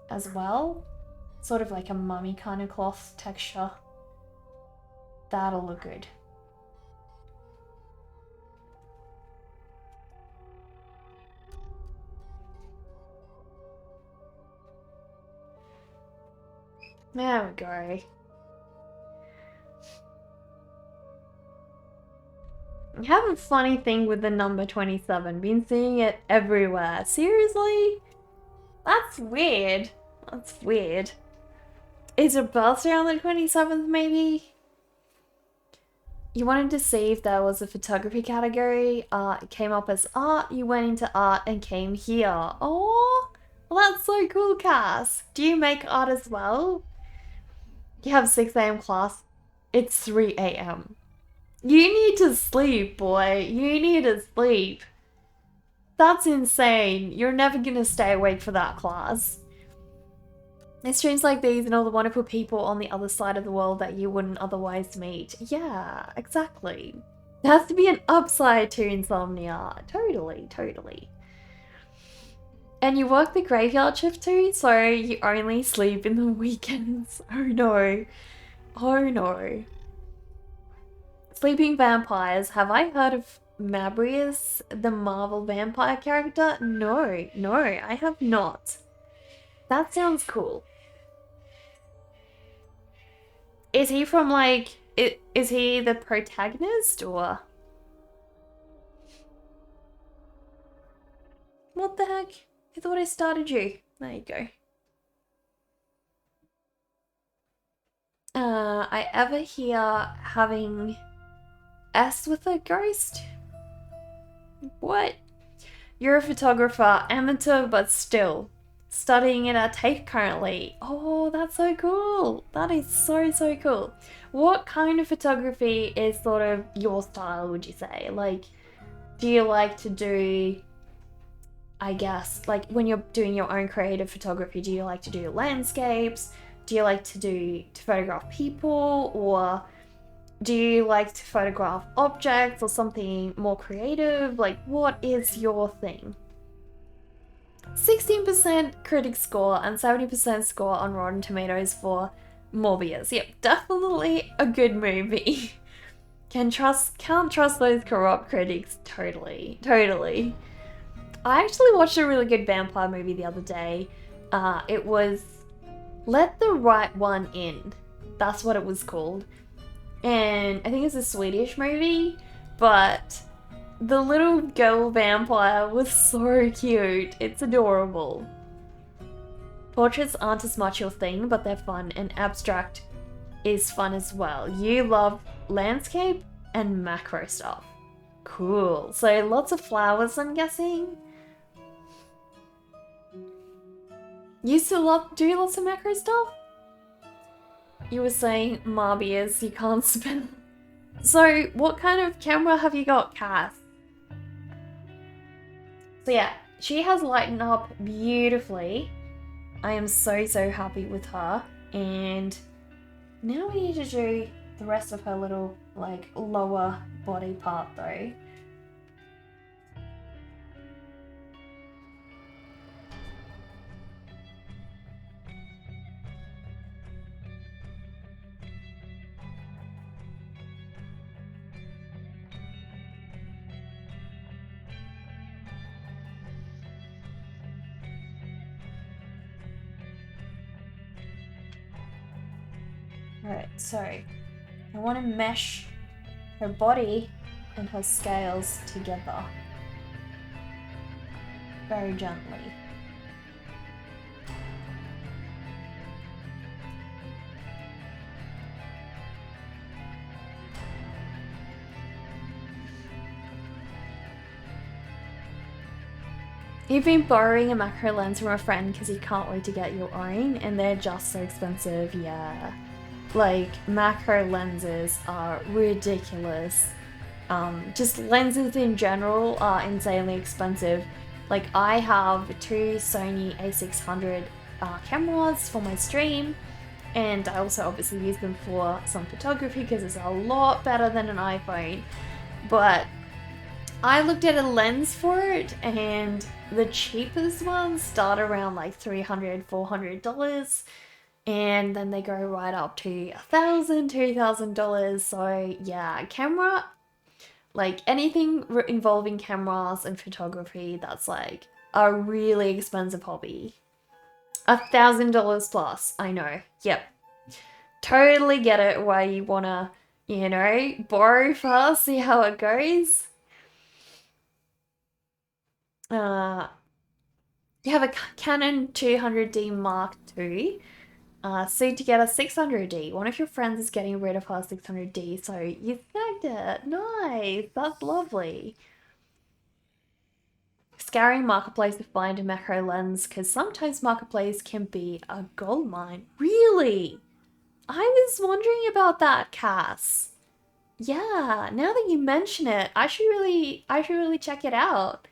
as well. Sort of like a mummy kind of cloth texture. That'll look good. There we go. I have a funny thing with the number 27. Been seeing it everywhere. Seriously? That's weird. That's weird. Is your birthday on the 27th, maybe? You wanted to see if there was a photography category. It came up as art. You went into art and came here. Oh, well, that's so cool, Cass. Do you make art as well? You have 6 a.m. class. It's 3 a.m. You need to sleep, boy. You need to sleep. That's insane. You're never gonna stay awake for that class. There's streams like these and all the wonderful people on the other side of the world that you wouldn't otherwise meet. Yeah, exactly. There has to be an upside to insomnia. Totally, totally. And you work the graveyard shift too, so you only sleep in the weekends. Oh no. Oh no. Sleeping vampires. Have I heard of Mabrius, the Marvel vampire character? No, no, I have not. That sounds cool. Is he from like, is he the protagonist or? What the heck? I thought I started you. There you go. I ever hear having S with a ghost? What? You're a photographer, amateur, but still. Studying it at TAFE currently. Oh, that's so cool. That is so, so cool. What kind of photography is sort of your style, would you say? Like, do you like to do, I guess, like when you're doing your own creative photography, do you like to do landscapes? Do you like to photograph people? Or do you like to photograph objects or something more creative? Like, what is your thing? 16% critic score and 70% score on Rotten Tomatoes for Morbius. Yep, definitely a good movie. Can't trust those corrupt critics. Totally, totally. I actually watched a really good vampire movie the other day. It was Let the Right One In. That's what it was called. And I think it's a Swedish movie, but the little girl vampire was so cute. It's adorable. Portraits aren't as much your thing, but they're fun, and abstract is fun as well. You love landscape and macro stuff. Cool. So lots of flowers, I'm guessing. You still do lots of macro stuff? You were saying Morbius, you can't spell. So what kind of camera have you got, Cass? So yeah, she has lightened up beautifully. I am so, so happy with her. And now we need to do the rest of her little, like, lower body part though. Alright, so I want to mesh her body and her scales together. Very gently. You've been borrowing a macro lens from a friend because you can't wait to get your own, and they're just so expensive, yeah. Like, macro lenses are ridiculous. Just lenses in general are insanely expensive. Like, I have two Sony a600 cameras for my stream, and I also obviously use them for some photography because it's a lot better than an iPhone. But I looked at a lens for it, and the cheapest ones start around like $300, $400. And then they go right up to $1,000, $2,000. So yeah, camera, like anything involving cameras and photography, that's like a really expensive hobby. $1,000 plus, I know. Yep. Totally get it why you wanna, you know, borrow first, see how it goes. You have a Canon 200D Mark II. So to get a 600D, one of your friends is getting rid of her 600D, so you snagged it. Nice, that's lovely. Scouring Marketplace to find a macro lens, because sometimes Marketplace can be a gold mine. Really? I was wondering about that, Cass. Yeah, now that you mention it, I should really check it out.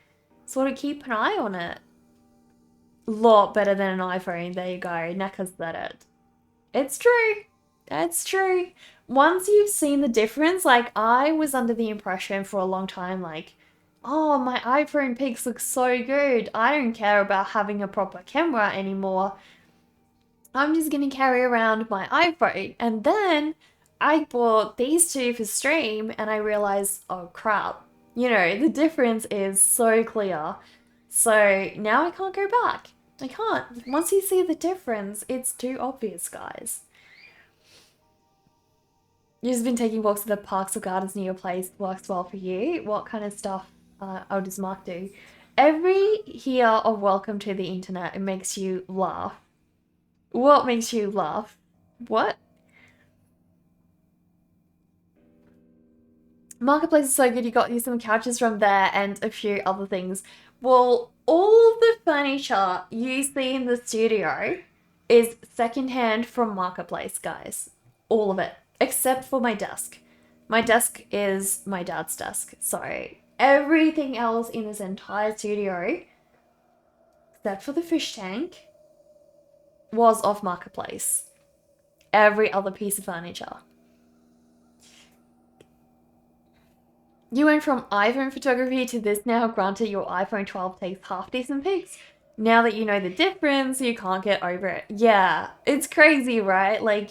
Sort of keep an eye on it. Lot better than an iPhone. There you go. Neka said it. It's true. That's true. once you've seen the difference, like I was under the impression for a long time, like, oh, my iPhone pics look so good. I don't care about having a proper camera anymore. I'm just gonna carry around my iPhone. And then I bought these two for stream and I realized, oh crap, you know, the difference is so clear. So now I can't go back. I can't. Once you see the difference, it's too obvious, guys. You've just been taking walks in the parks or gardens near your place. Works well for you. What kind of stuff does Mark do? Every here of welcome to the internet, it makes you laugh. What makes you laugh? What? Marketplace is so good, you got you some couches from there and a few other things. Well, all the furniture you see in the studio is secondhand from Marketplace, guys. All of it. Except for my desk. My desk is my dad's desk. So everything else in this entire studio, except for the fish tank, was off Marketplace. Every other piece of furniture. You went from iPhone photography to this now. Granted, your iPhone 12 takes half decent pics. Now that you know the difference, you can't get over it. Yeah, it's crazy, right? Like,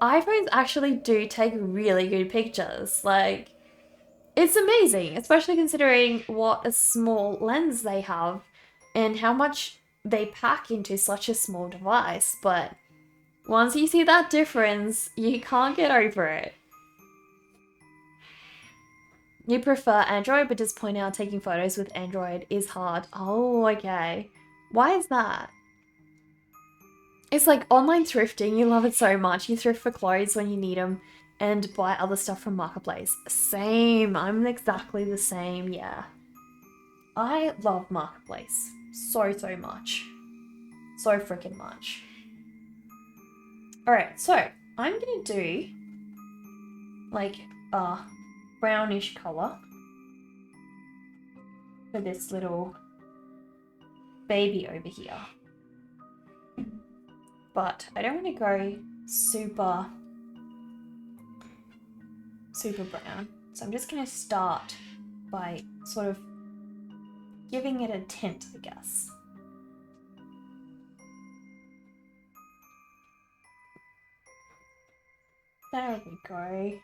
iPhones actually do take really good pictures. Like, it's amazing, especially considering what a small lens they have and how much they pack into such a small device. But once you see that difference, you can't get over it. You prefer Android, but just point out taking photos with Android is hard. Oh, okay. Why is that? It's like online thrifting. You love it so much. You thrift for clothes when you need them and buy other stuff from Marketplace. Same. I'm exactly the same, yeah. I love Marketplace so, so much. So freaking much. Alright, so I'm gonna do like brownish color for this little baby over here. But I don't want to go super brown. So I'm just going to start by sort of giving it a tint, I guess. There we go.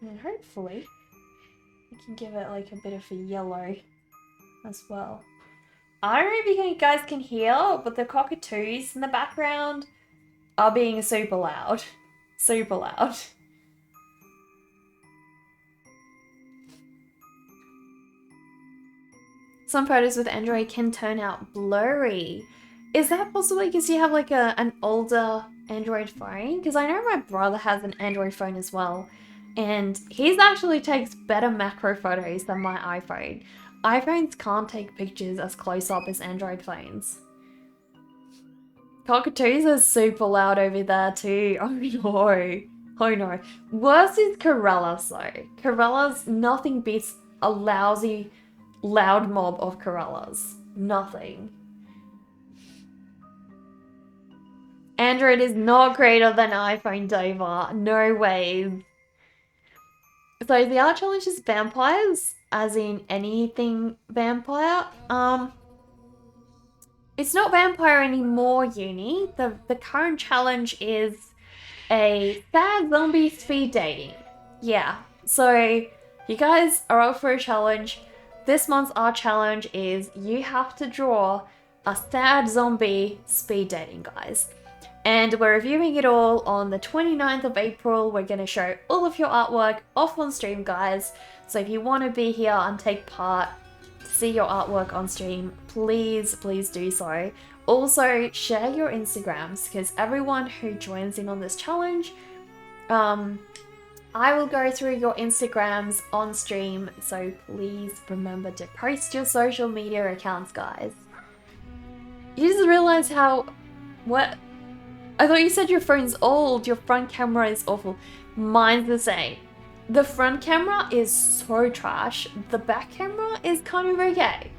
And hopefully we can give it like a bit of a yellow as well. I don't know if you guys can hear, but the cockatoos in the background are being super loud. Super loud. Some photos with Android can turn out blurry. Is that possibly because you have like an older Android phone? Because I know my brother has an Android phone as well. And his actually takes better macro photos than my iPhone. iPhones can't take pictures as close up as Android phones. Cockatoos are super loud over there too. Oh no. Oh no. Worse is Corellas though. Corellas, nothing beats a lousy, loud mob of Corellas. Nothing. Android is not greater than iPhone, Dover. No way. So the art challenge is vampires, as in anything vampire. It's not vampire anymore, Uni. The current challenge is a sad zombie speed dating. Yeah. So you guys are up for a challenge. This month's art challenge is you have to draw a sad zombie speed dating, guys. And we're reviewing it all on the 29th of April. We're going to show all of your artwork off on stream, guys. So if you want to be here and take part, see your artwork on stream, please do so. Also, share your Instagrams, because everyone who joins in on this challenge, I will go through your Instagrams on stream. So please remember to post your social media accounts, guys. You just realize how... What? I thought you said your phone's old. Your front camera is awful. Mine's the same. The front camera is so trash. The back camera is kind of okay.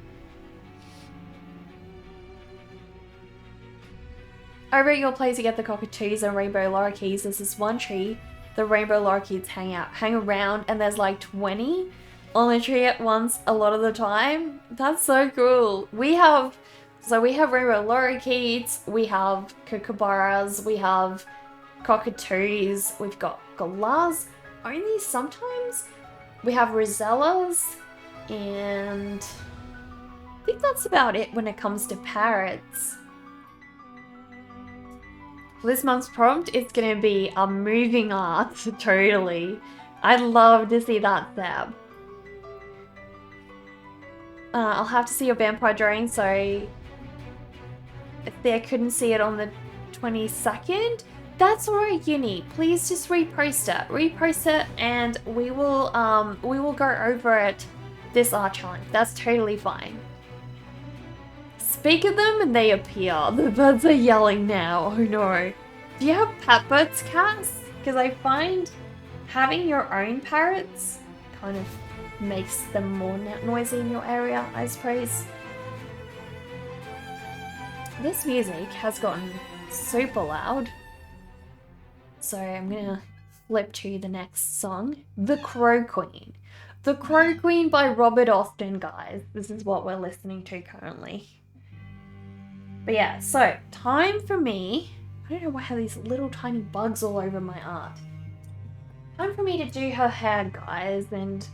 Over at your place you get the cockatoos and rainbow lorikeets. There's this one tree the rainbow lorikeets hang around, and there's like 20 on the tree at once a lot of the time. That's so cool. We have rainbow lorikeets, we have kookaburras, we have cockatoos, we've got galahs, only sometimes. We have rosellas, and I think that's about it when it comes to parrots. For this month's prompt, it's going to be a moving art, totally. I'd love to see that, Seb. I'll have to see your vampire drawing, so I couldn't see it on the 22nd. That's alright, Uni. Please just repost it. Repost it, and we will go over it this art challenge. That's totally fine. Speak of them and they appear. The birds are yelling now. Oh no. Do you have pet birds, Cass? Because I find having your own parrots kind of makes them more noisy in your area, I suppose. This music has gotten super loud. So I'm gonna flip to the next song. The Crow Queen. The Crow Queen by Robert Austin, guys. This is what we're listening to currently. But yeah, so time for me. I don't know why I have these little tiny bugs all over my art. Time for me to do her hair, guys, and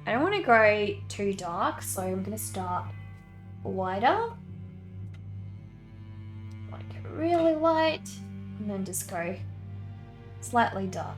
I don't want to go too dark, so I'm going to start lighter. Like really light, and then just go slightly darker.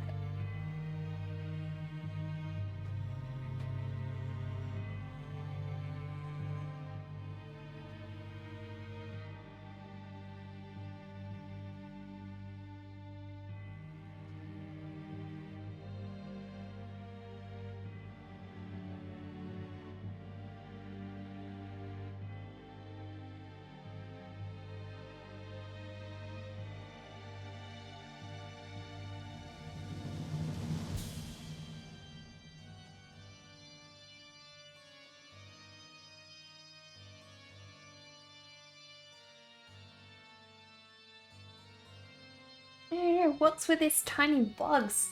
I don't know, what's with these tiny bugs?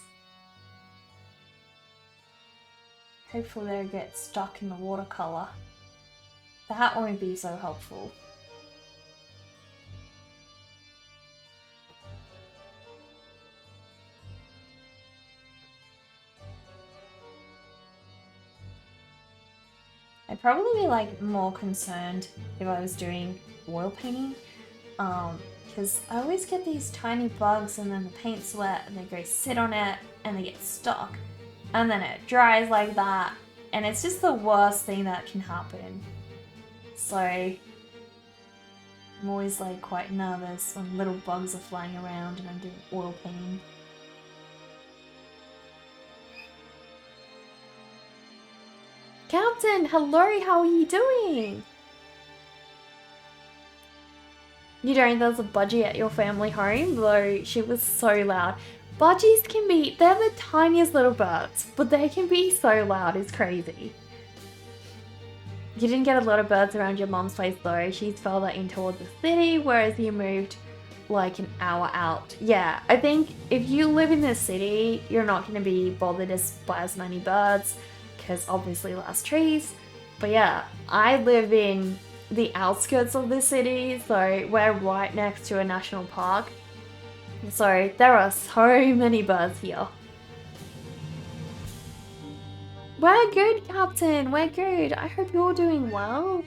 Hopefully they'll get stuck in the watercolor. That won't be so helpful. I'd probably be like more concerned if I was doing oil painting. Because I always get these tiny bugs and then the paint's wet and they go sit on it and they get stuck. And then it dries like that. And it's just the worst thing that can happen. So I'm always like quite nervous when little bugs are flying around and I'm doing oil painting. Captain, hello, how are you doing? You don't think there's a budgie at your family home? Though she was so loud. Budgies can be, they're the tiniest little birds, but they can be so loud, it's crazy. You didn't get a lot of birds around your mom's place though. She's further in towards the city, whereas you moved like an hour out. Yeah, I think if you live in the city, you're not going to be bothered by as many birds, because obviously less trees. But yeah, I live in the outskirts of the city, so we're right next to a national park. So there are so many birds here. We're good, Captain, we're good. I hope you're doing well.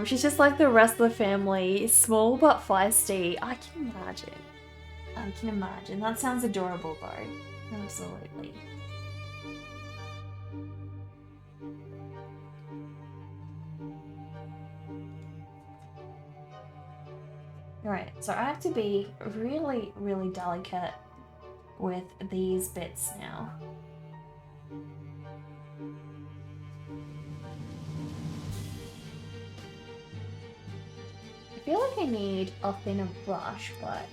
She's just like the rest of the family, small but feisty. I can imagine. That sounds adorable though. Absolutely. Alright, so I have to be really, really delicate with these bits now. I feel like I need a thinner brush, but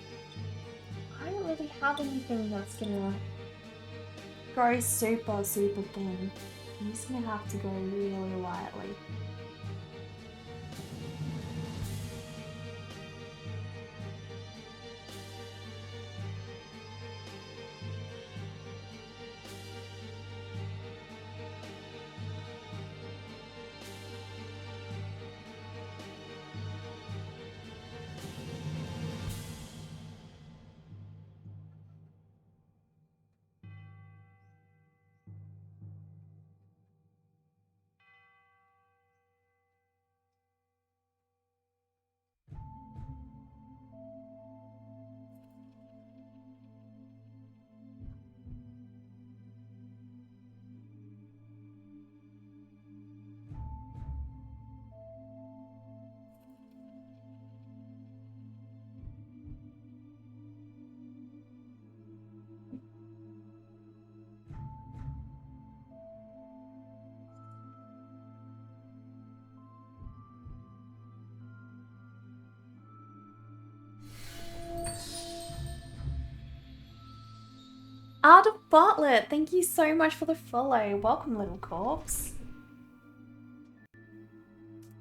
I don't really have anything that's gonna go super, super thin. I'm just gonna have to go really lightly. Art of Bartlett, thank you so much for the follow. Welcome, little corpse.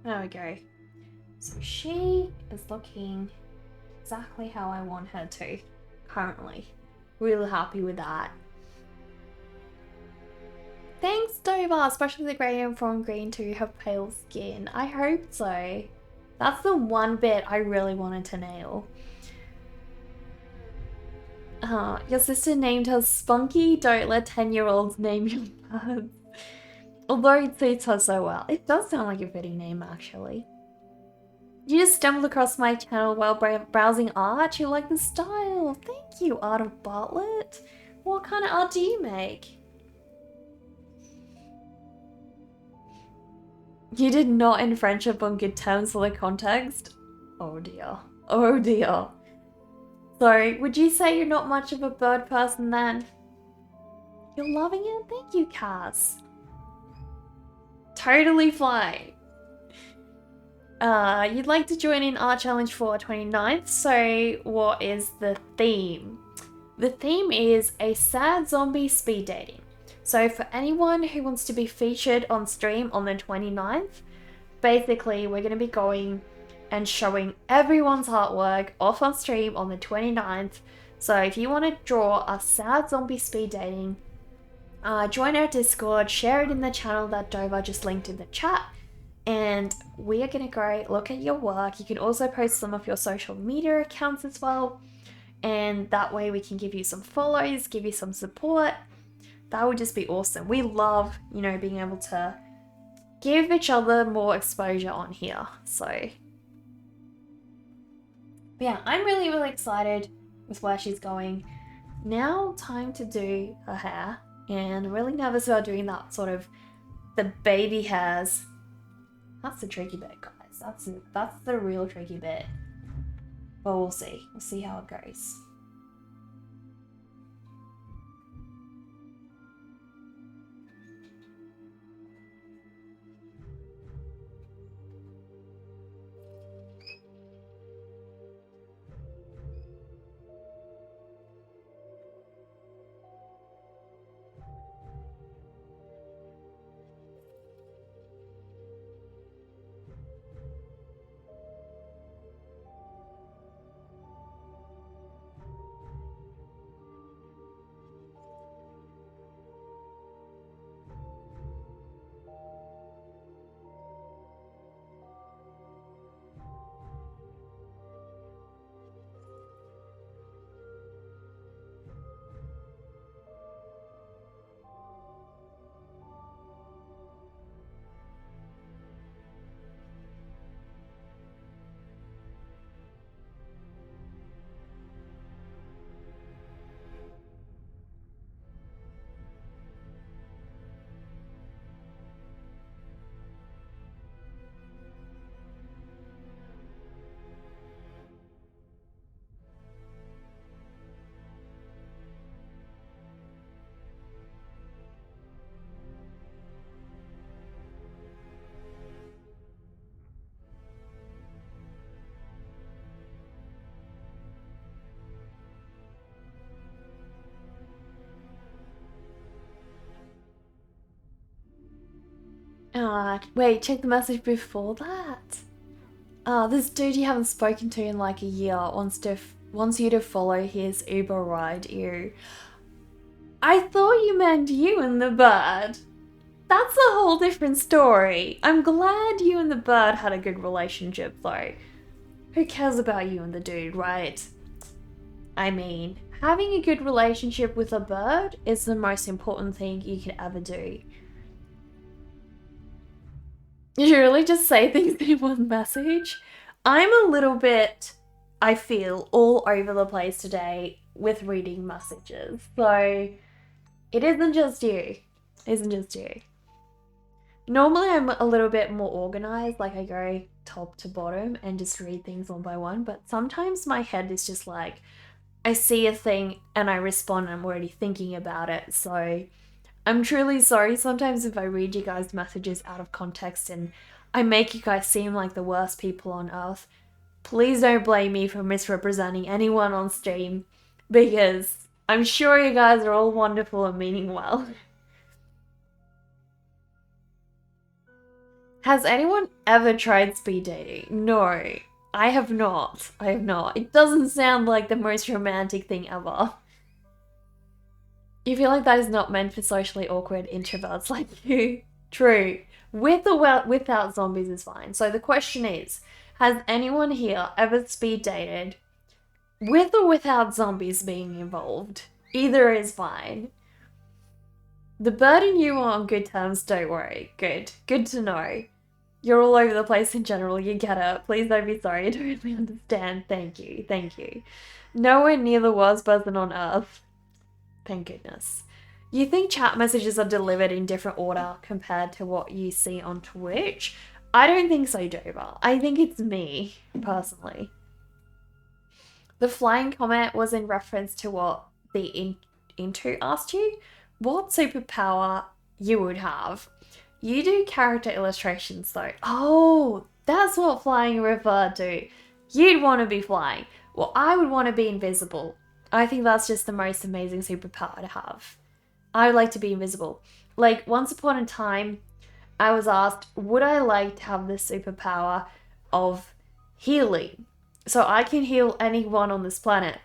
There we go. So she is looking exactly how I want her to currently. Really happy with that. Thanks, Dover, especially the gradient from green to her pale skin. I hope so. That's the one bit I really wanted to nail. Your sister named her Spunky. Don't let 10-year-olds name your birds. Although it suits her so well. It does sound like a fitting name, actually. You just stumbled across my channel while browsing art. You like the style. Thank you, Art of Bartlett. What kind of art do you make? You did not end friendship on good terms for the context? Oh dear. Oh dear. So, would you say you're not much of a bird person then? You're loving it? Thank you, Cass. Totally fine. You'd like to join in Art Challenge for 29th, so what is the theme? The theme is a sad zombie speed dating. So for anyone who wants to be featured on stream on the 29th, basically we're going to be going and showing everyone's artwork off on stream on the 29th. So if you want to draw a sad zombie speed dating, join our Discord, share it in the channel that Dover just linked in the chat, and we are going to go look at your work. You can also post some of your social media accounts as well, and that way we can give you some follows, give you some support. That would just be awesome. We love, you know, being able to give each other more exposure on here. So, but yeah, I'm really, really excited with where she's going. Now, time to do her hair. And I'm really nervous about doing that sort of the baby hairs. That's the tricky bit, guys. That's the real tricky bit. But we'll see. We'll see how it goes. Wait, check the message before that. This dude you haven't spoken to in like a year wants you to follow his Uber ride. Ew. I thought you meant you and the bird. That's a whole different story. I'm glad you and the bird had a good relationship though. Who cares about you and the dude, right? I mean, having a good relationship with a bird is the most important thing you could ever do. You really just say things in one message? I'm a little bit, I feel, all over the place today with reading messages. So, it isn't just you. It isn't just you. Normally I'm a little bit more organized, like I go top to bottom and just read things one by one, but sometimes my head is just like, I see a thing and I respond and I'm already thinking about it. So I'm truly sorry sometimes if I read you guys' messages out of context and I make you guys seem like the worst people on earth. Please don't blame me for misrepresenting anyone on stream, because I'm sure you guys are all wonderful and meaning well. Has anyone ever tried speed dating? No, I have not. I have not. It doesn't sound like the most romantic thing ever. You feel like that is not meant for socially awkward introverts like you. True. With or without zombies is fine. So the question is, has anyone here ever speed dated with or without zombies being involved? Either is fine. The bird and you are on good terms, don't worry. Good. Good to know. You're all over the place in general, you get it. Please don't be sorry, I don't really understand. Thank you, thank you. Nowhere near the worst person on earth. Thank goodness. You think chat messages are delivered in different order compared to what you see on Twitch? I don't think so, Dover. I think it's me, personally. The flying comment was in reference to what the intro asked you. What superpower you would have? You do character illustrations though. Oh, that's what flying referred to. You'd want to be flying. Well, I would want to be invisible. I think that's just the most amazing superpower to have. I would like to be invisible. Like, once upon a time, I was asked, would I like to have this superpower of healing? So I can heal anyone on this planet.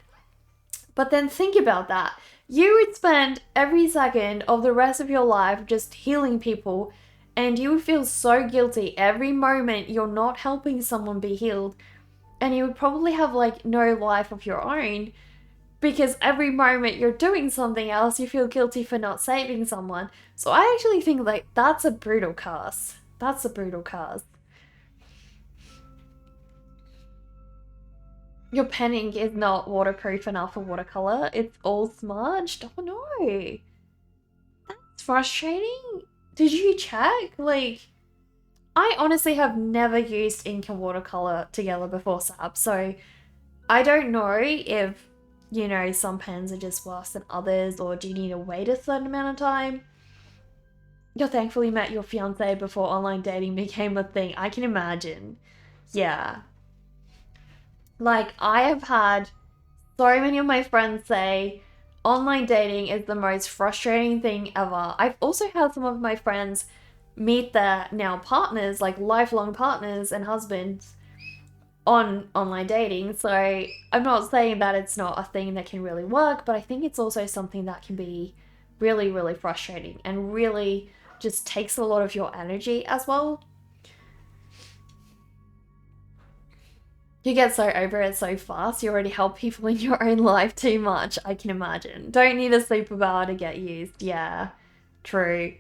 But then think about that. You would spend every second of the rest of your life just healing people, and you would feel so guilty every moment you're not helping someone be healed, and you would probably have like no life of your own because every moment you're doing something else you feel guilty for not saving someone. So I actually think like that's a brutal curse. That's a brutal curse. Your penning is not waterproof enough for watercolor. It's all smudged. Oh no. That's frustrating. Did you check? Like, I honestly have never used ink and watercolor together before, Sab, so I don't know if, you know, some pens are just worse than others, or do you need to wait a certain amount of time? You thankfully met your fiance before online dating became a thing. I can imagine. Yeah. Like, I have had so many of my friends say online dating is the most frustrating thing ever. I've also had some of my friends meet their now partners, like lifelong partners and husbands, on online dating. So I'm not saying that it's not a thing that can really work, but I think it's also something that can be really, really frustrating and really just takes a lot of your energy as well. You get so over it so fast. You already help people in your own life too much, I can imagine. Don't need a superpower to get used. Yeah, true.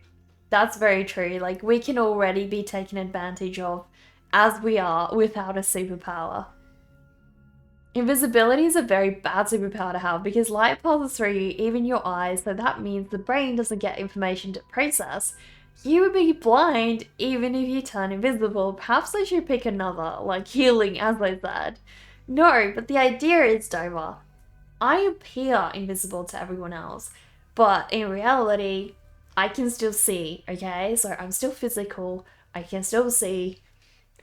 That's very true. Like, we can already be taken advantage of as we are without a superpower. Invisibility is a very bad superpower to have because light passes through you, even your eyes, so that means the brain doesn't get information to process. You would be blind even if you turn invisible. Perhaps I should pick another, like healing, as I said. No, but the idea is, Dover, I appear invisible to everyone else, but in reality, I can still see, okay? So I'm still physical, I can still see.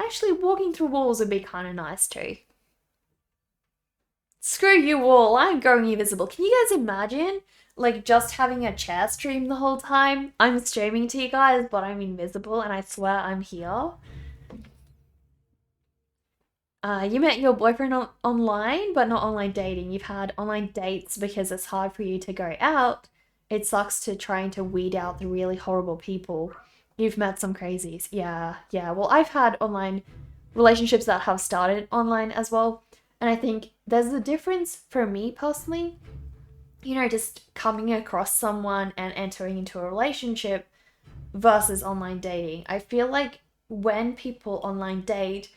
Actually, walking through walls would be kind of nice too. Screw you all, I'm going invisible. Can you guys imagine? Like, just having a chair stream the whole time? I'm streaming to you guys, but I'm invisible and I swear I'm here. You met your boyfriend online, but not online dating. You've had online dates because it's hard for you to go out. It sucks to trying to weed out the really horrible people. You've met some crazies. Yeah, yeah. Well, I've had online relationships that have started online as well. And I think there's a difference for me personally, you know, just coming across someone and entering into a relationship versus online dating. I feel like when people online date,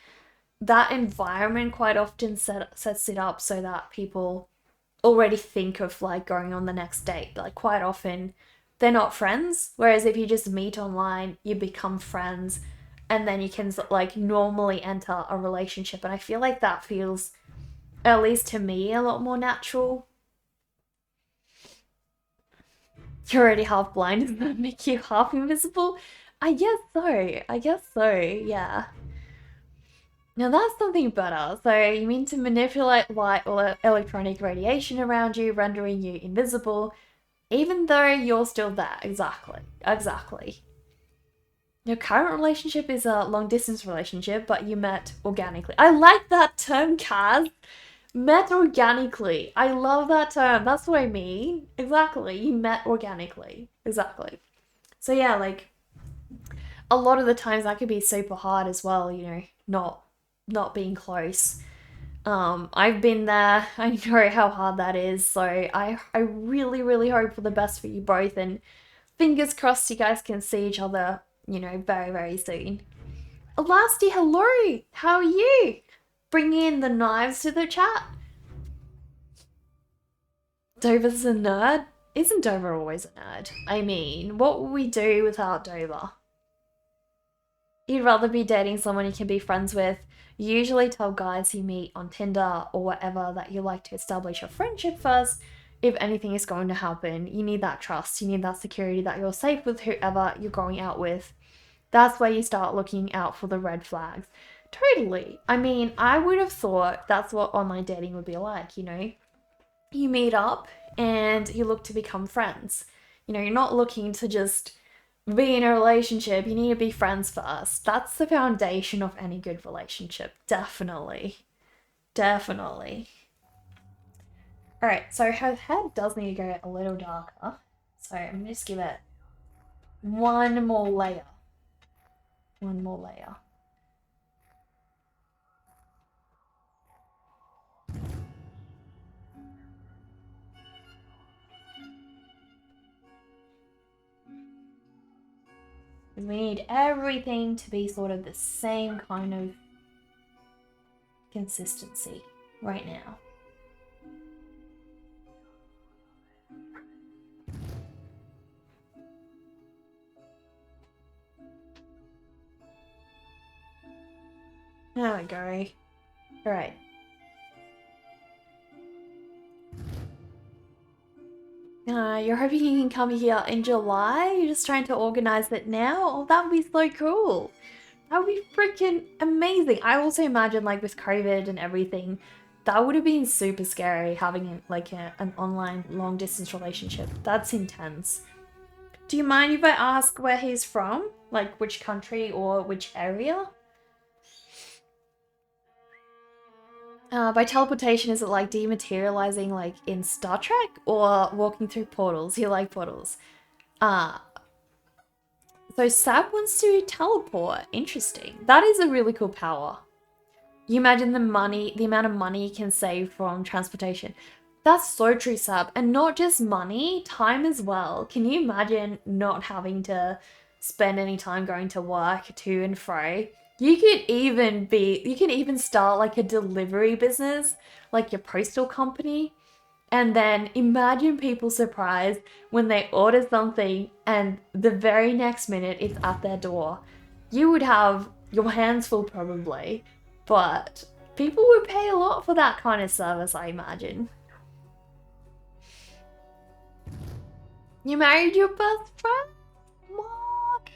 that environment quite often sets it up so that people already think of like going on the next date. Like, quite often they're not friends, whereas if you just meet online, you become friends and then you can like normally enter a relationship. And I feel like that feels, at least to me, a lot more natural. You're already half blind. Does that make you half invisible? I guess so. I guess so, yeah. Now that's something better. So you mean to manipulate light or electronic radiation around you, rendering you invisible, even though you're still there. Exactly. Exactly. Your current relationship is a long distance relationship, but you met organically. I like that term, Kaz. Met organically. I love that term. That's what I mean. Exactly. You met organically. Exactly. So yeah, like a lot of the times that could be super hard as well, you know, not being close. I've been there. I know how hard that is. So I really, really hope for the best for you both, and fingers crossed you guys can see each other, you know, very, very soon. Elasti, hello! How are you? Bringing in the knives to the chat. Dover's a nerd? Isn't Dover always a nerd? I mean, what would we do without Dover? You'd rather be dating someone you can be friends with. You usually tell guys you meet on Tinder or whatever that you like to establish a friendship first. If anything is going to happen, you need that trust. You need that security that you're safe with whoever you're going out with. That's where you start looking out for the red flags. Totally. I mean, I would have thought that's what online dating would be like, you know? You meet up and you look to become friends. You know, you're not looking to just be in a relationship. You need to be friends first. That's the foundation of any good relationship. Definitely. Definitely. Alright, so her head does need to go a little darker. So I'm going to just give it one more layer. One more layer. We need everything to be sort of the same kind of consistency right now. There we go. Alright. You're hoping you can come here in July? You're just trying to organize it now? Oh, that would be so cool. That would be freaking amazing. I also imagine, like, with COVID and everything, that would have been super scary having like an online long distance relationship. That's intense. Do you mind if I ask where he's from? Like which country or which area? By teleportation, is it like dematerializing like in Star Trek or walking through portals? You like portals. So Sab wants to teleport. Interesting. That is a really cool power. You imagine the amount of money you can save from transportation. That's so true, Sab. And not just money, time as well. Can you imagine not having to spend any time going to work to and fro? You could even start like a delivery business, like your postal company. And then imagine people's surprise when they order something and the very next minute it's at their door. You would have your hands full probably, but people would pay a lot for that kind of service, I imagine. You married your best friend? Mark?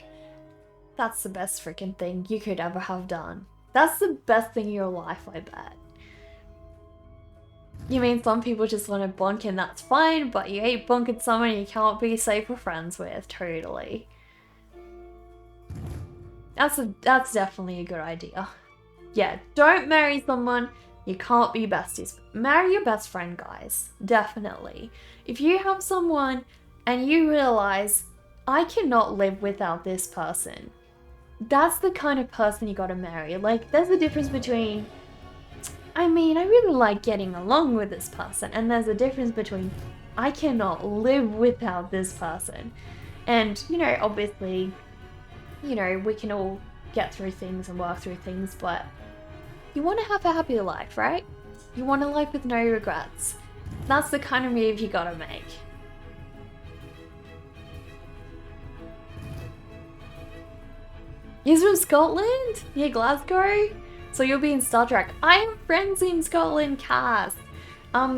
That's the best freaking thing you could ever have done. That's the best thing in your life, I bet. You mean some people just want to bunk and that's fine, but you hate bunking someone you can't be safer friends with. Totally. That's definitely a good idea. Yeah, don't marry someone you can't be besties. Marry your best friend, guys. Definitely. If you have someone and you realize, I cannot live without this person, that's the kind of person you gotta marry. Like, there's a difference between, I mean, I really like getting along with this person, and there's a difference between, I cannot live without this person. And, you know, obviously, you know, we can all get through things and work through things, but you want to have a happy life, right? You want a life with no regrets. That's the kind of move you gotta make. He's from Scotland? Yeah, Glasgow? So you'll be in Star Trek. I have friends in Scotland, Cass.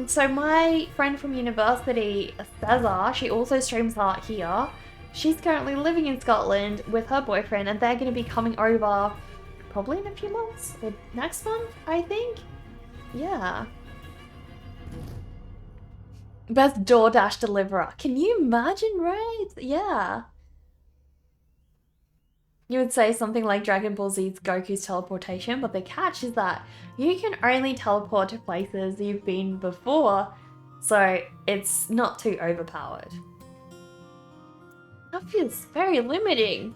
So my friend from university, Cesar, she also streams art here. She's currently living in Scotland with her boyfriend, and they're going to be coming over probably in a few months, or next month, I think. Yeah. Best DoorDash deliverer. Can you imagine, right? Yeah. You would say something like Dragon Ball Z's Goku's teleportation, but the catch is that you can only teleport to places you've been before, so it's not too overpowered. That feels very limiting.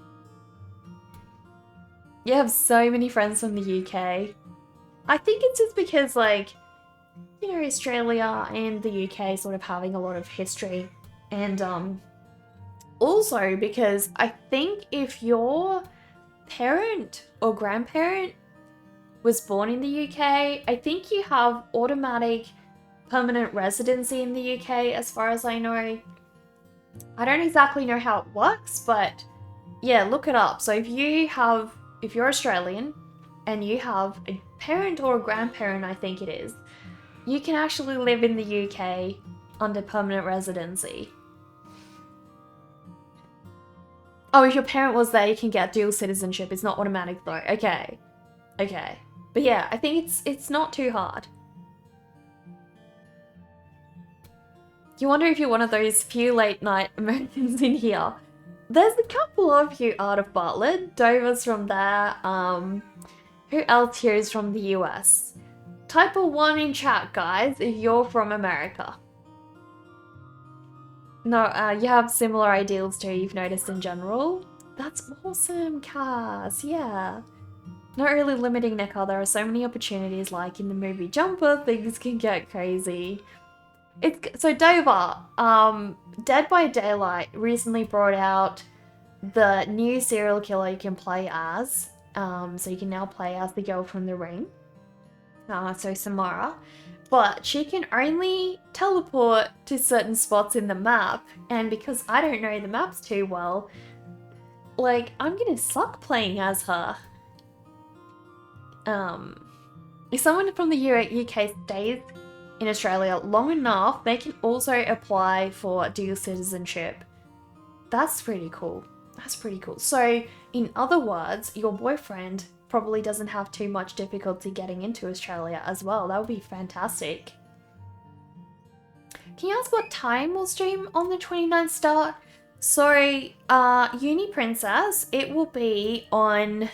You have so many friends from the UK. I think it's just because, like, you know, Australia and the UK sort of having a lot of history, and also because I think if your parent or grandparent was born in the UK, I think you have automatic permanent residency in the UK, as far as I know. I don't exactly know how it works, but yeah, look it up. So if you're Australian and you have a parent or a grandparent, I think it is, you can actually live in the UK under permanent residency. Oh, if your parent was there, you can get dual citizenship. It's not automatic though. Okay. Okay. But yeah, I think it's not too hard. You wonder if you're one of those few late night Americans in here. There's a couple of you out of Bartlett. Dover's from there. Who else here is from the US? Type a 1 in chat, guys, if you're from America. No, you have similar ideals too, you've noticed in general. That's awesome, Cass, yeah. Not really limiting, Nicker. There are so many opportunities, like in the movie Jumper, things can get crazy. So Dover, Dead by Daylight recently brought out the new serial killer you can play as. So you can now play as the girl from The Ring. So Samara. But she can only teleport to certain spots in the map, and because I don't know the maps too well, like, I'm gonna suck playing as her. If someone from the UK stays in Australia long enough, they can also apply for dual citizenship. That's pretty cool. That's pretty cool. So, in other words, your boyfriend probably doesn't have too much difficulty getting into Australia as well. That would be fantastic. Can you ask what time we'll stream on the 29th start? So, Uni Princess, it will be on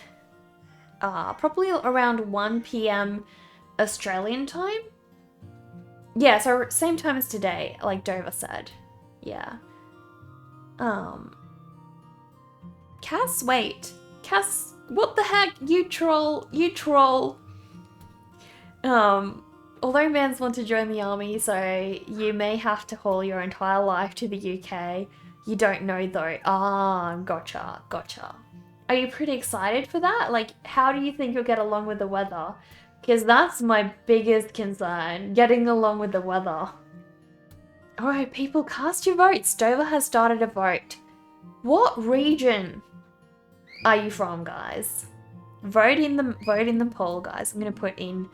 probably around 1 PM Australian time. Yeah, so same time as today, like Dover said. Yeah. Cass, wait. Cass, what the heck? You troll. You troll. Although mans want to join the army, so you may have to haul your entire life to the UK. You don't know though. Ah, gotcha, gotcha. Are you pretty excited for that? Like, how do you think you'll get along with the weather? Because that's my biggest concern, getting along with the weather. Alright, people, cast your votes. Dover has started a vote. What region are you from, guys? Vote in the poll, guys. I'm gonna put in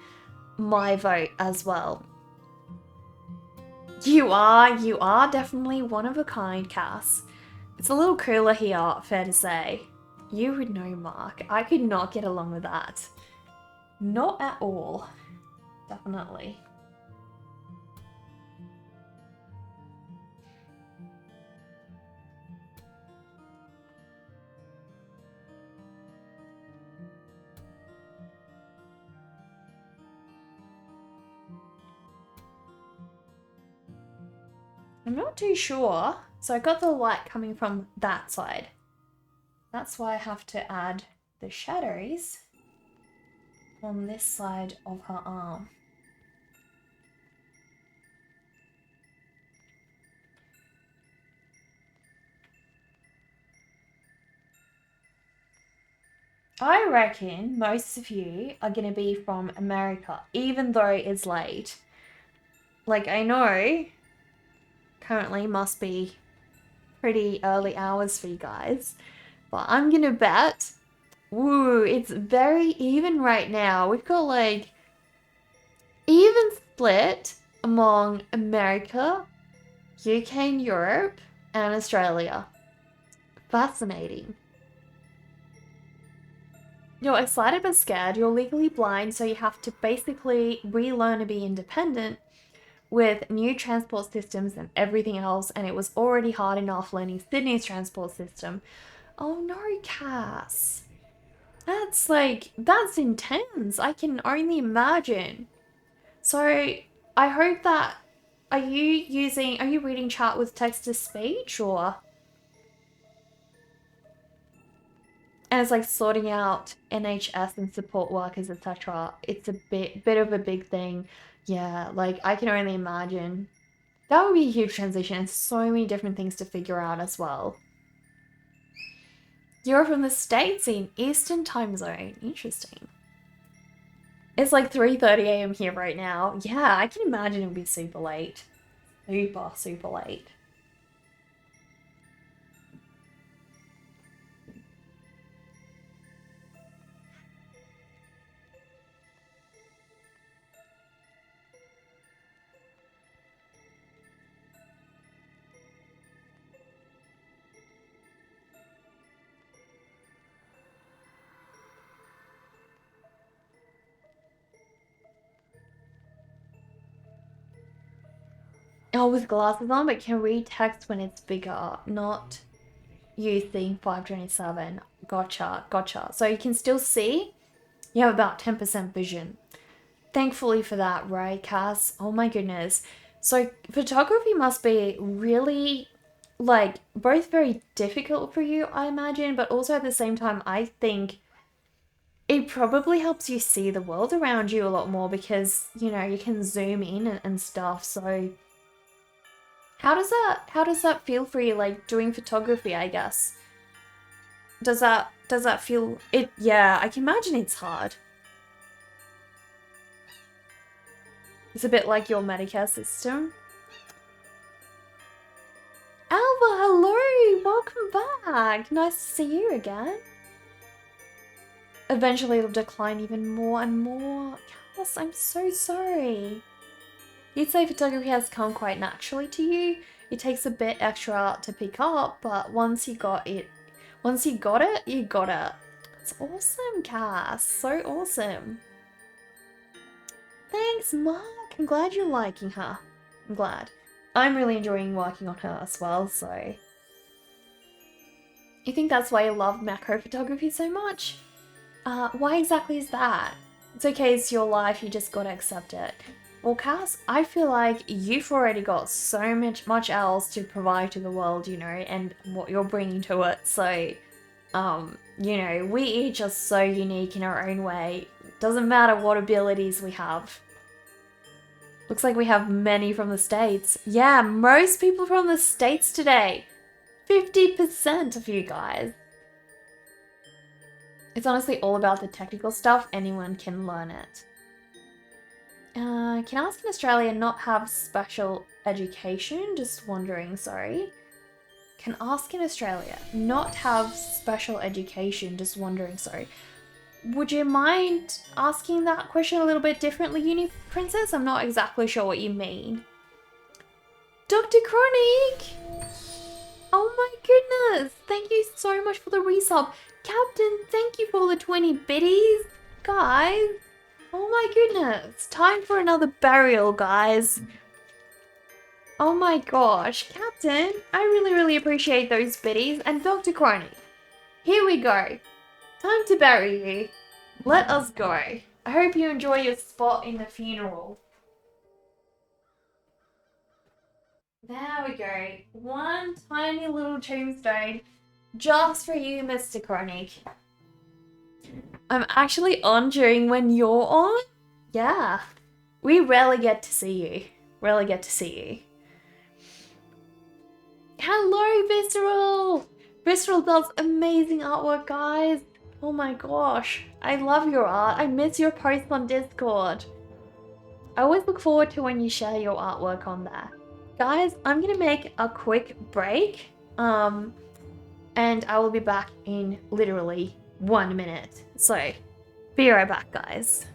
my vote as well. You are definitely one of a kind, Cass. It's a little cooler here, fair to say. You would know, Mark. I could not get along with that. Not at all. Definitely. I'm not too sure. So I got the light coming from that side. That's why I have to add the shadows on this side of her arm. I reckon most of you are going to be from America, even though it's late. Like, I know currently must be pretty early hours for you guys, but I'm going to bet, woo, it's very even right now. We've got like even split among America, UK and Europe, and Australia. Fascinating. You're excited but scared. You're legally blind, so you have to basically relearn to be independent with new transport systems and everything else. And it was already hard enough learning Sydney's transport system. Oh no, Cass. That's intense. I can only imagine. So I hope that, are you reading chat with text to speech or? And it's like sorting out NHS and support workers, etc. It's a bit of a big thing. Yeah, like I can only imagine. That would be a huge transition and so many different things to figure out as well. You're from the States in Eastern time zone. Interesting. It's like 3:30 a.m. here right now. Yeah, I can imagine it would be super late. Super, super late. Oh, with glasses on, but can read text when it's bigger, not using 527. Gotcha, gotcha. So you can still see, you have about 10% vision. Thankfully for that, right, Cass? Oh my goodness. So photography must be really, like, both very difficult for you, I imagine, but also at the same time, I think it probably helps you see the world around you a lot more because, you can zoom in and stuff. So how does that feel for you, like doing photography, I guess? Does that feel it? Yeah, I can imagine it's hard. It's a bit like your Medicare system. Alva, hello! Welcome back! Nice to see you again. Eventually it'll decline even more and more. Cass, I'm so sorry. You'd say photography has come quite naturally to you. It takes a bit extra to pick up, but once you got it, you got it. It's awesome, Cass. So awesome. Thanks, Mark. I'm glad you're liking her. I'm glad. I'm really enjoying working on her as well, so. You think that's why you love macro photography so much? Why exactly is that? It's okay, it's your life, you just gotta accept it. Well, Cass, I feel like you've already got so much else to provide to the world, and what you're bringing to it. So, we each are so unique in our own way. Doesn't matter what abilities we have. Looks like we have many from the States. Yeah, most people from the States today. 50% of you guys. It's honestly all about the technical stuff. Anyone can learn it. Can Ask in Australia not have special education? Just wondering, sorry. Can Ask in Australia not have special education? Just wondering, sorry. Would you mind asking that question a little bit differently, Uni Princess? I'm not exactly sure what you mean. Dr. Chronic! Oh my goodness! Thank you so much for the resub. Captain, thank you for the 20 biddies. Guys, oh my goodness. Time for another burial, guys. Oh my gosh. Captain, I really, really appreciate those biddies. And Dr. Chronic, here we go. Time to bury you. Let us go. I hope you enjoy your spot in the funeral. There we go. One tiny little tombstone just for you, Mr. Chronic. I'm actually on during when you're on? Yeah. We rarely get to see you. Rarely get to see you. Hello, Visceral! Visceral does amazing artwork, guys. Oh my gosh. I love your art. I miss your posts on Discord. I always look forward to when you share your artwork on there. Guys, I'm gonna make a quick break. And I will be back in literally 1 minute. So, be right back, guys.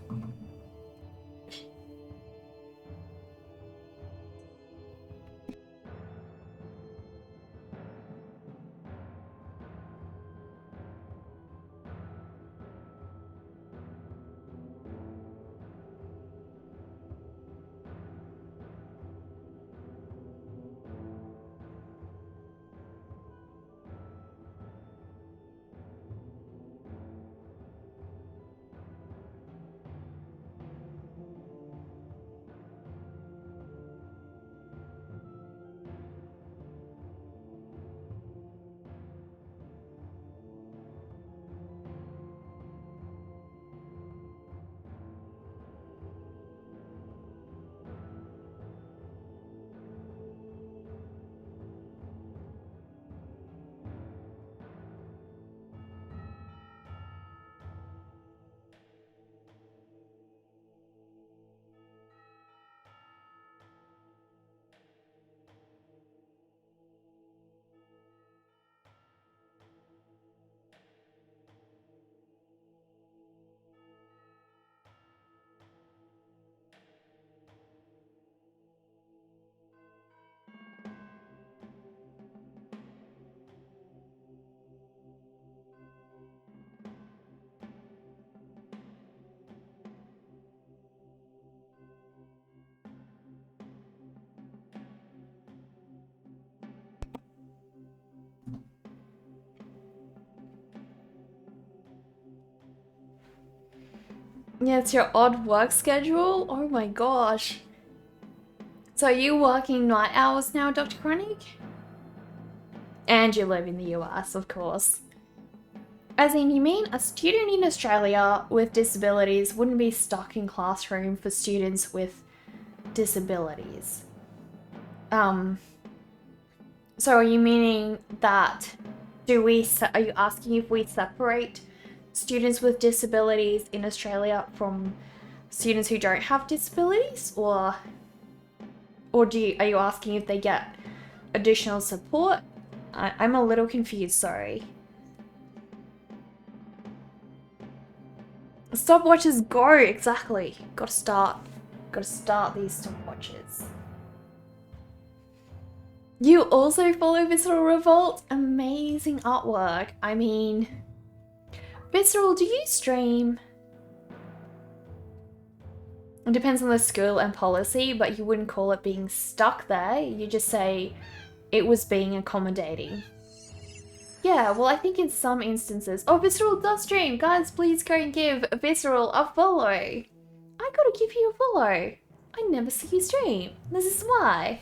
Yeah, it's your odd work schedule? Oh my gosh. So are you working night hours now, Dr. Chronic? And you live in the US, of course. As in, you mean a student in Australia with disabilities wouldn't be stuck in classroom for students with disabilities? So are you meaning that are you asking if we separate students with disabilities in Australia from students who don't have disabilities, or are you asking if they get additional support? I'm a little confused, sorry. Stopwatches go, exactly. Gotta start these stopwatches. You also follow Visceral Revolt? Amazing artwork. I mean, Visceral, do you stream? It depends on the school and policy, but you wouldn't call it being stuck there. You just say it was being accommodating. Yeah, well, I think in some instances... Oh, Visceral does stream! Guys, please go and give Visceral a follow. I gotta give you a follow. I never see you stream. This is why.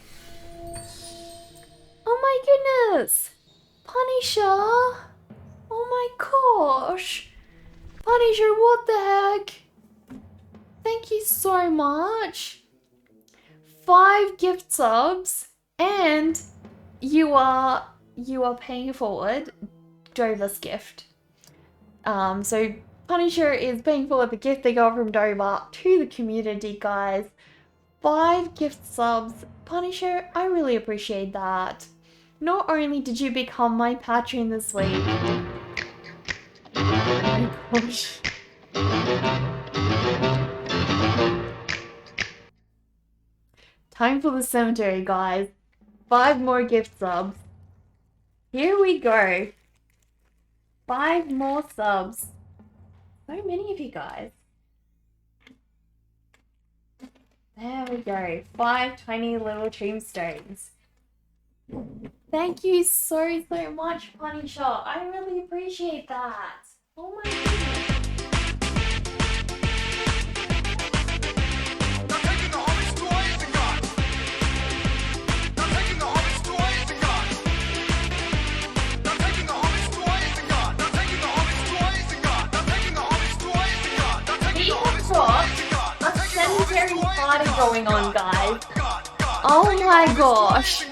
Oh my goodness! Punisher! Oh my gosh! Punisher, what the heck? Thank you so much. 5 gift subs, and you are paying forward Dover's gift. So Punisher is paying forward the gift they got from Dover to the community, guys. 5 gift subs. Punisher, I really appreciate that. Not only did you become my patron this week. Oh my gosh. Time for the cemetery, guys. 5 more gift subs. Here we go. 5 more subs. So many of you guys. There we go. 5 tiny little tombstones. Thank you so much, Punisher. I really appreciate that. Oh my goodness. A cemetery party going on, guys. Oh my gosh.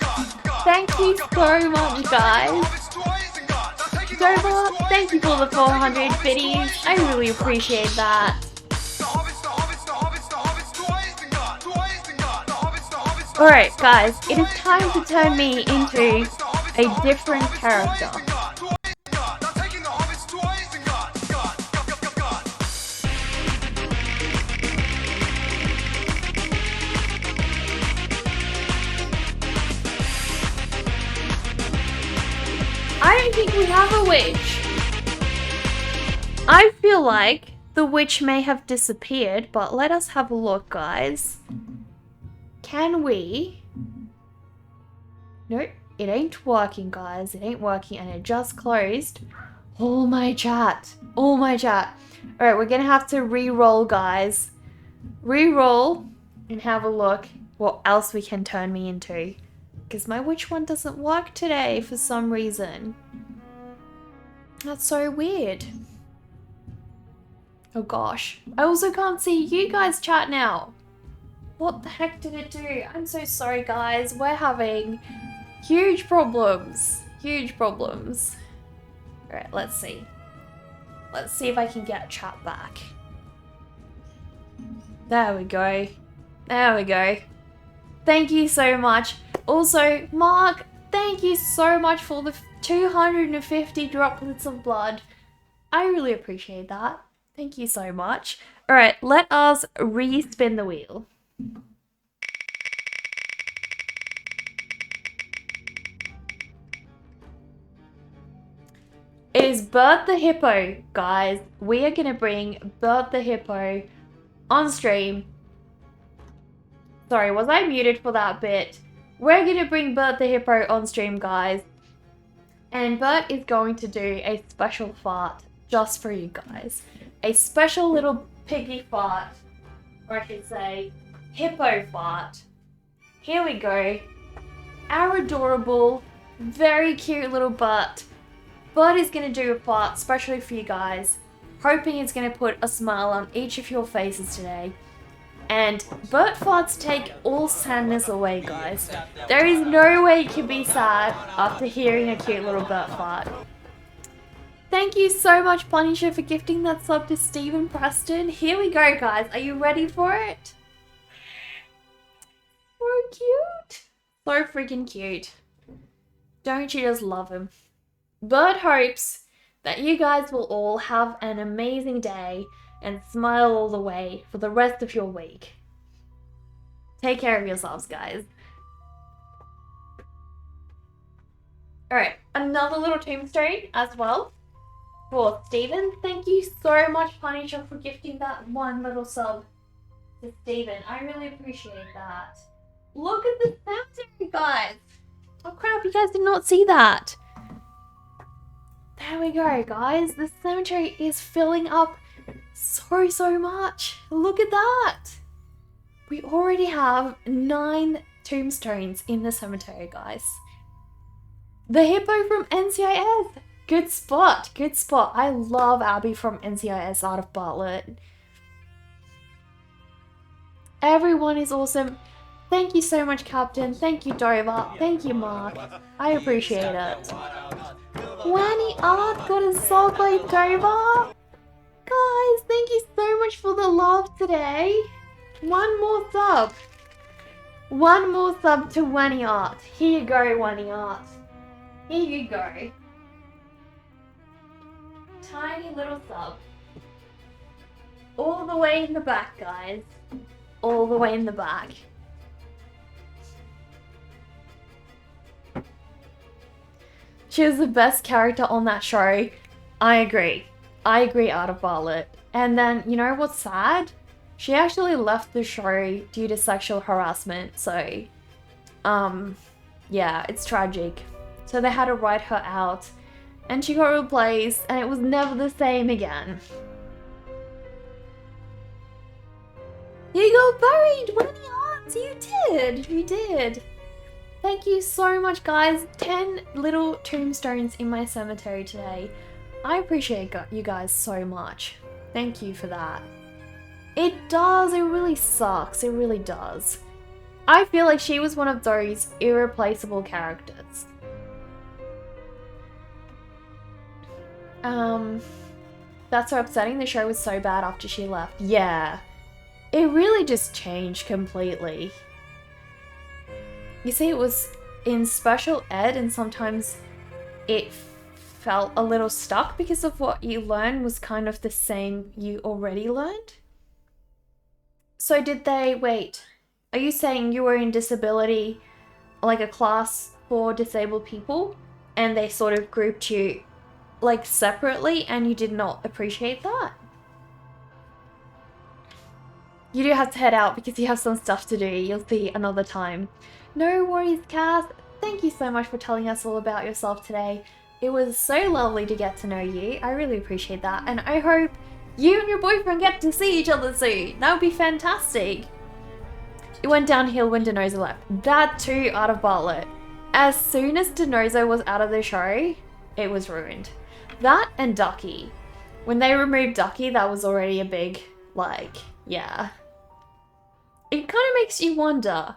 Thank you so much, guys. Dover, thank you for the 400 biddies. I really appreciate that. Alright, guys, it is time to turn me into a different character. I don't think we have a witch. I feel like the witch may have disappeared, but let us have a look, guys. Can we... Nope, it ain't working, guys. It ain't working, and it just closed. Oh my chat. Oh my chat. Alright, we're gonna have to re-roll, guys. Re-roll and have a look what else we can turn me into. Because my witch one doesn't work today for some reason. That's so weird. Oh gosh. I also can't see you guys chat now. What the heck did it do? I'm so sorry, guys. We're having huge problems. Huge problems. Alright, let's see. Let's see if I can get chat back. There we go. There we go. Thank you so much. Also, Mark, thank you so much for the 250 droplets of blood. I really appreciate that. Thank you so much. Alright, let us re-spin the wheel. It is Bert the Hippo, guys. We are gonna bring Bert the Hippo on stream. Sorry, was I muted for that bit? We're gonna bring Bert the Hippo on stream, guys. And Bert is going to do a special fart just for you guys. A special little piggy fart, or I should say hippo fart. Here we go. Our adorable, very cute little butt. Bud is going to do a fart especially for you guys, hoping it's going to put a smile on each of your faces today. And Burt farts take all sadness away, guys. There is no way you can be sad after hearing a cute little Burt fart. Thank you so much, Punisher, for gifting that sub to Stephen Preston. Here we go, guys. Are you ready for it? So cute. So freaking cute. Don't you just love him? Bud hopes that you guys will all have an amazing day and smile all the way for the rest of your week. Take care of yourselves, guys. Alright, another little tombstone as well for Stephen. Thank you so much, Punisher, for gifting that one little sub to Stephen. I really appreciate that. Look at the cemetery, guys. Oh crap, you guys did not see that. There we go, guys. The cemetery is filling up so much. Look at that. We already have 9 tombstones in the cemetery, guys. The hippo from NCIS. Good spot. Good spot. I love Abby from NCIS out of Bartlett. Everyone is awesome. Thank you so much, Captain. Thank you, Dover. Thank you, Mark. I appreciate it. Wanny Art got a soul blade, Dover. Guys, thank you so much for the love today. One more sub. One more sub to Wanny Art. Here you go, Wanny Art. Here you go. Tiny little sub. All the way in the back, guys. All the way in the back. She was the best character on that show. I agree. I agree, Art of Bartlett. And then, you know what's sad? She actually left the show due to sexual harassment, so... yeah, it's tragic. So they had to write her out, and she got replaced, and it was never the same again. You got buried, Winnie Arts! You did! You did! Thank you so much, guys. 10 little tombstones in my cemetery today. I appreciate you guys so much. Thank you for that. It does. It really sucks. It really does. I feel like she was one of those irreplaceable characters. That's so upsetting. The show was so bad after she left. Yeah. It really just changed completely. You see, it was in special ed and sometimes it felt a little stuck because of what you learned was kind of the same you already learned. So did they, wait, are you saying you were in disability, like a class for disabled people, and they sort of grouped you like separately and you did not appreciate that? You do have to head out because you have some stuff to do. You'll see another time. No worries, Cass. Thank you so much for telling us all about yourself today. It was so lovely to get to know you. I really appreciate that. And I hope you and your boyfriend get to see each other soon. That would be fantastic. It went downhill when Denozo left. That too, out of Bartlett. As soon as Denozo was out of the show, it was ruined. That and Ducky. When they removed Ducky, that was already a big, like, yeah. It kind of makes you wonder,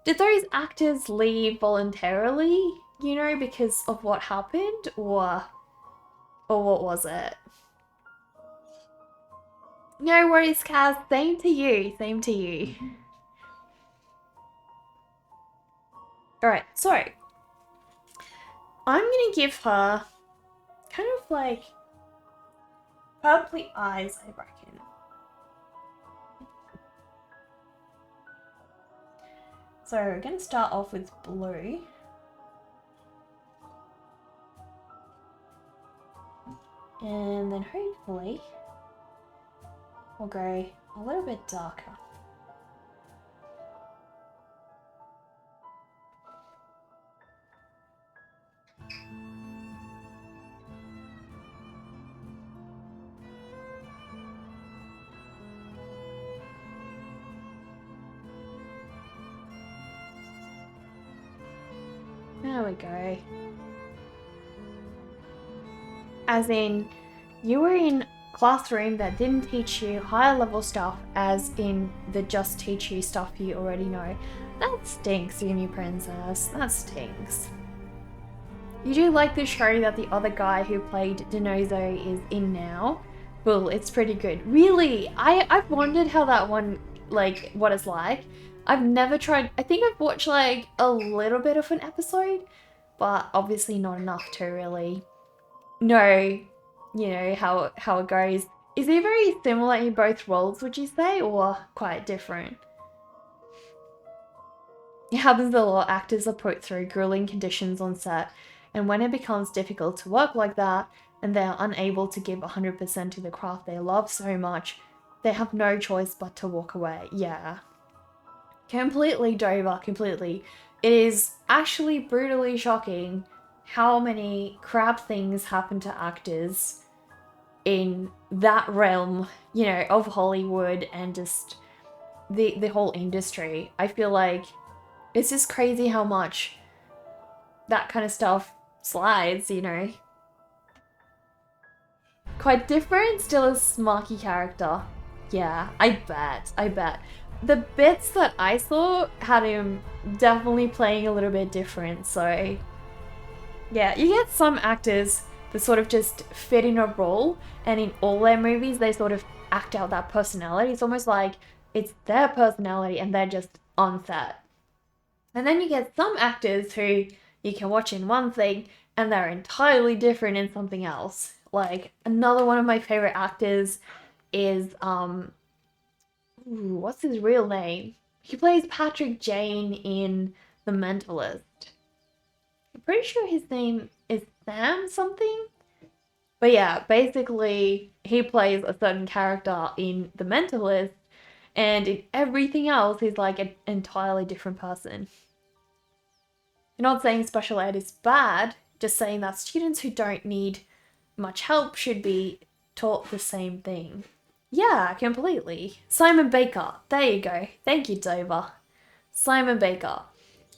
did those actors leave voluntarily, you know, because of what happened, or what was it? No worries, Kaz. Same to you. Same to you. Alright, so I'm gonna give her kind of like purpley eyes, I reckon. So we're going to start off with blue. And then hopefully we'll go a little bit darker. There we go. As in, you were in classroom that didn't teach you higher level stuff, as in the just teach you stuff you already know. That stinks, Uni Princess. That stinks. You do like the show that the other guy who played Dinozo is in now? Well, it's pretty good. Really? I've wondered how that one, like, what it's like. I've never tried. I think I've watched like a little bit of an episode, but obviously not enough to really know, you know, how it goes. Is it very similar in both roles, would you say, or quite different? It happens that a lot of actors are put through grueling conditions on set, and when it becomes difficult to work like that, and they are unable to give 100% to the craft they love so much, they have no choice but to walk away. Yeah. Completely, Dover, completely. It is actually brutally shocking how many crap things happen to actors in that realm, you know, of Hollywood and just the whole industry. I feel like it's just crazy how much that kind of stuff slides, you know. Quite different, still a smarky character. Yeah, I bet. The bits that I saw had him definitely playing a little bit different, so yeah, you get some actors that sort of just fit in a role, and in all their movies they sort of act out that personality. It's almost like it's their personality and they're just on set. And then you get some actors who you can watch in one thing and they're entirely different in something else. Like, another one of my favorite actors is, what's his real name? He plays Patrick Jane in The Mentalist. I'm pretty sure his name is Sam something. But yeah, basically, he plays a certain character in The Mentalist, and in everything else, he's like an entirely different person. I'm not saying special ed is bad, just saying that students who don't need much help should be taught the same thing. Yeah, completely. Simon Baker. There you go. Thank you, Dover. Simon Baker.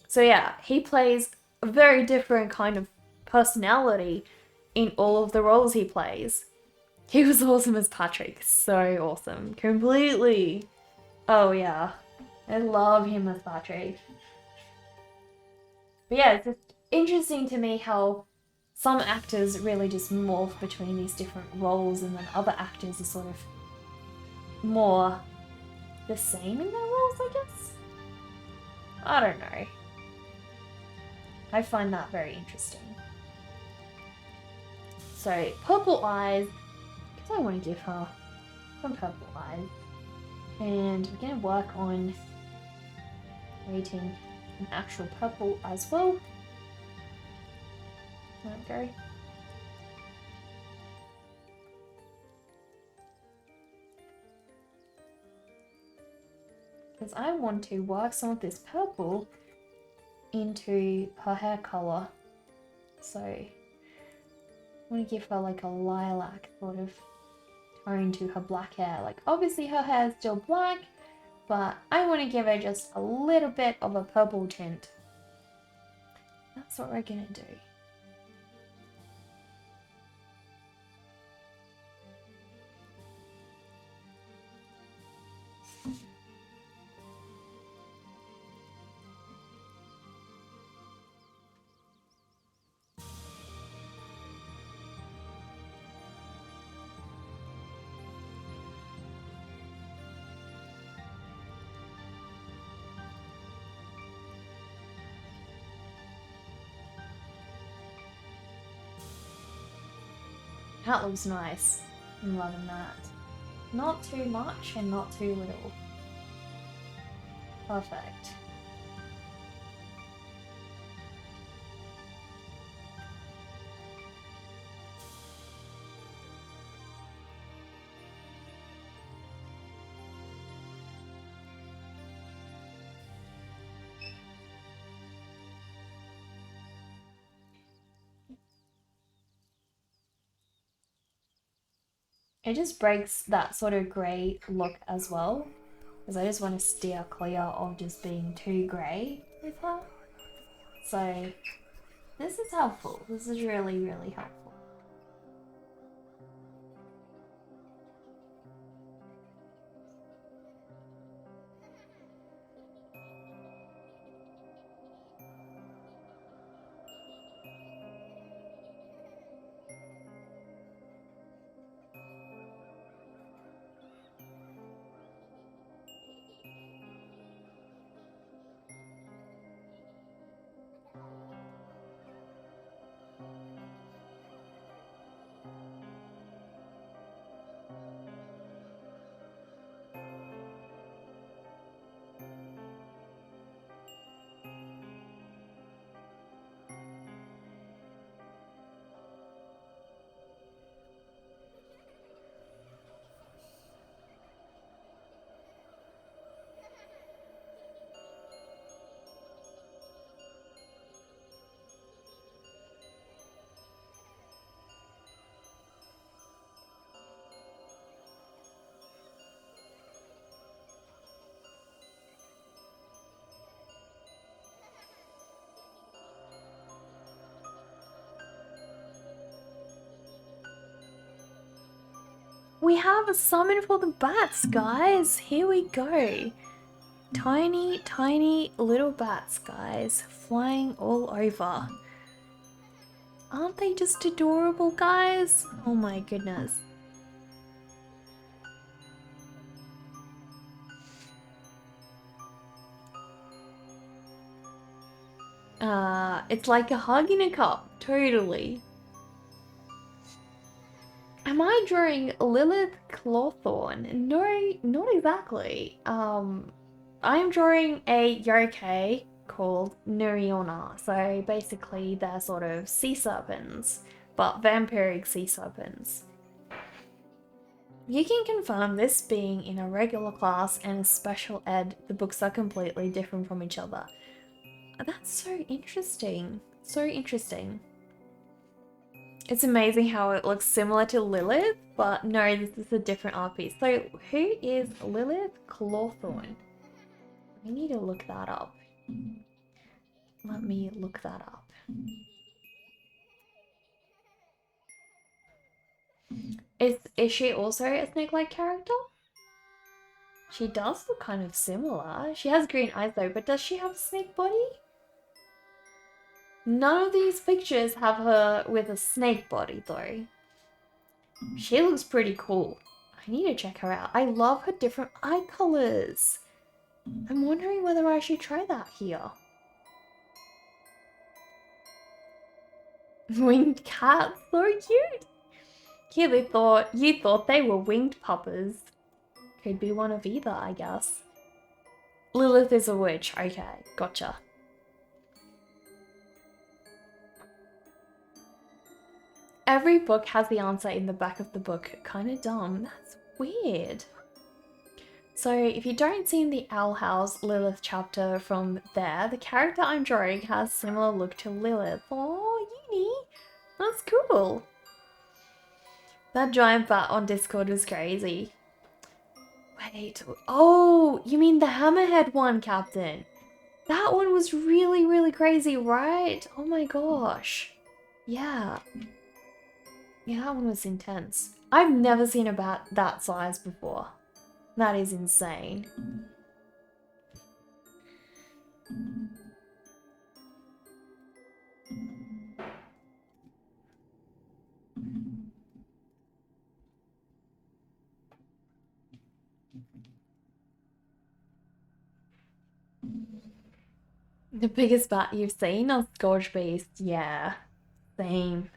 So yeah, he plays a very different kind of personality in all of the roles he plays. He was awesome as Patrick. So awesome. Completely. Oh yeah. I love him as Patrick. But yeah, it's just interesting to me how some actors really just morph between these different roles, and then other actors are sort of more the same in their roles, I guess? I don't know. I find that very interesting. So, purple eyes, because I want to give her some purple eyes. And we're going to work on creating an actual purple as well. There we go. Because I want to work some of this purple into her hair color. So I want to give her like a lilac sort of tone to her black hair. Like, obviously her hair is still black, but I want to give her just a little bit of a purple tint. That's what we're gonna do. That looks nice. I'm loving that. Not too much and not too little. Perfect. It just breaks that sort of grey look as well, because I just want to steer clear of just being too grey with her. So This is helpful. This is really, really helpful. We have a summon for the bats, guys. Here we go. Tiny, tiny little bats, guys, flying all over. Aren't they just adorable, guys? Oh my goodness. It's like a hug in a cup, totally. Am I drawing Lilith Clawthorn? No, not exactly. I'm drawing a yokai called Nure Onna. So basically they're sort of sea serpents, but vampiric sea serpents. You can confirm this being in a regular class and a special ed, the books are completely different from each other. That's so interesting. So interesting. It's amazing how it looks similar to Lilith, but no, this is a different art piece. So who is Lilith Clawthorn? We need to look that up. Let me look that up. Is she also a snake-like character? She does look kind of similar. She has green eyes though, but does she have a snake body? None of these pictures have her with a snake body though. She looks pretty cool. I need to check her out. I love her different eye colors. I'm wondering whether I should try that here. Winged cats, so cute. Here you thought they were winged puppers. Could be one of either, I guess. Lilith is a witch. Okay, gotcha. Every book has the answer in the back of the book. Kinda dumb. That's weird. So if you don't see the Owl House Lilith chapter from there, the character I'm drawing has similar look to Lilith. Oh, uni! That's cool. That giant bat on Discord was crazy. Wait, oh, you mean the hammerhead one, Captain? That one was really, really crazy, right? Oh my gosh. Yeah. Yeah, that one was intense. I've never seen a bat that size before. That is insane. The biggest bat you've seen? A scourge beast. Yeah. Same.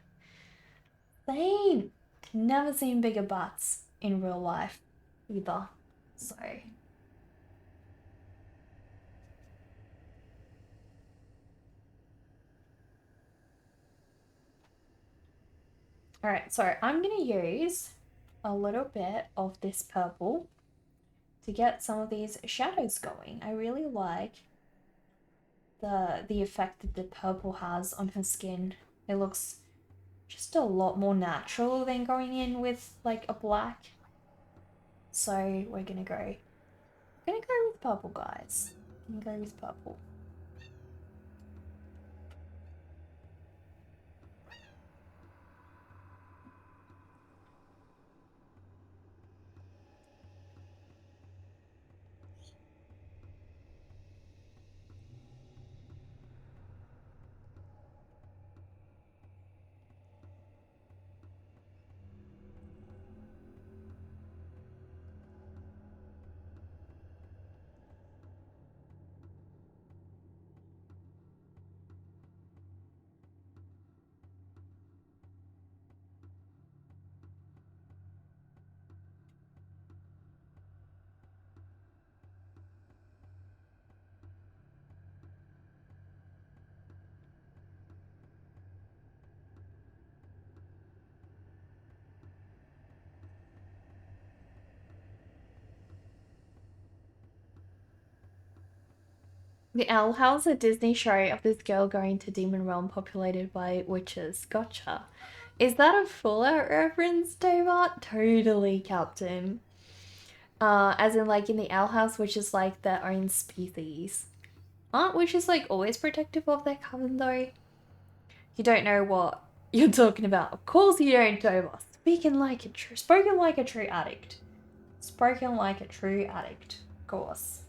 Same. Never seen bigger bats in real life either. So. Alright, so I'm going to use a little bit of this purple to get some of these shadows going. I really like the effect that the purple has on her skin. It looks just a lot more natural than going in with like a black. So we're gonna go with purple, guys. Gonna go with purple. The Owl House, a Disney show of this girl going to demon realm populated by witches. Gotcha. Is that a Fallout reference, Dover? Totally, Captain. As in like in the Owl House, which is like their own species. Aren't witches like always protective of their coven though? You don't know what you're talking about. Of course you don't, Dover. Spoken like a true addict. Spoken like a true addict. Of course.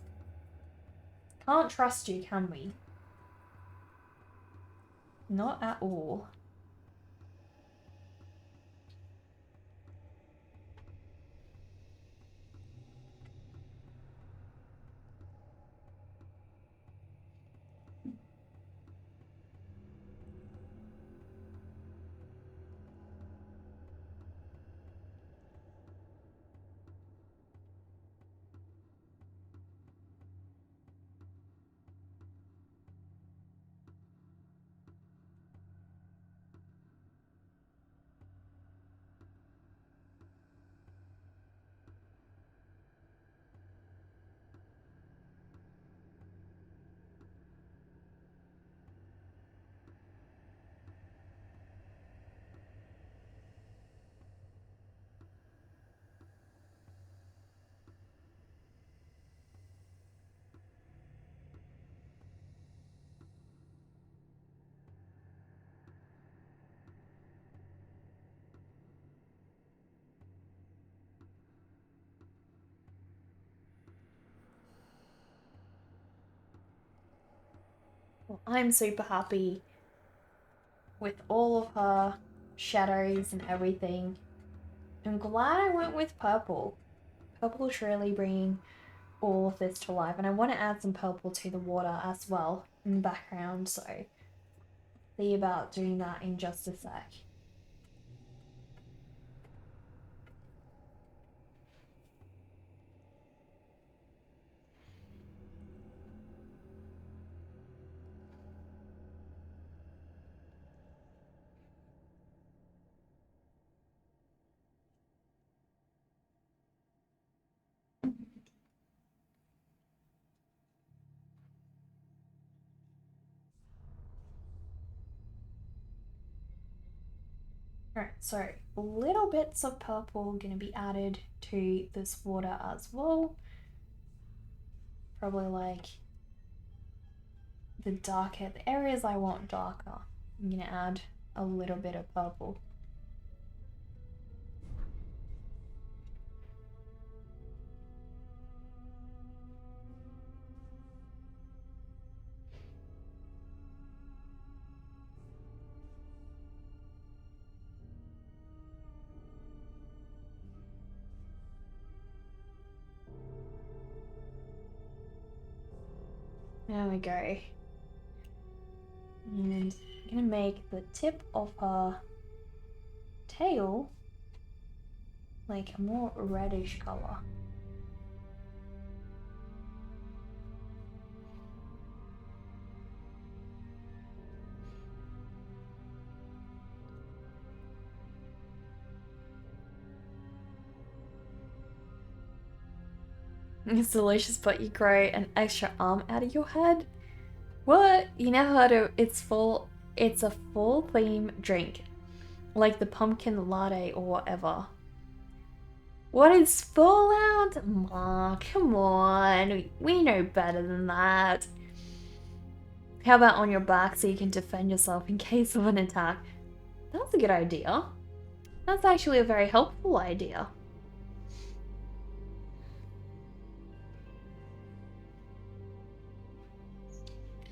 Can't trust you, can we? Not at all. Well, I'm super happy with all of her shadows and everything. I'm glad I went with purple. Purple is really bringing all of this to life, and I want to add some purple to the water as well in the background, so see about doing that in just a sec. Alright, so little bits of purple going to be added to this water as well. Probably like the darker, the areas I want darker. I'm going to add a little bit of purple. There we go. And I'm gonna make the tip of her tail like a more reddish color. It's delicious, but you grow an extra arm out of your head? What? You never heard of it's a full theme drink. Like the pumpkin latte or whatever. What is Fallout? Aw, come on. We know better than that. How about on your back so you can defend yourself in case of an attack? That's a good idea. That's actually a very helpful idea.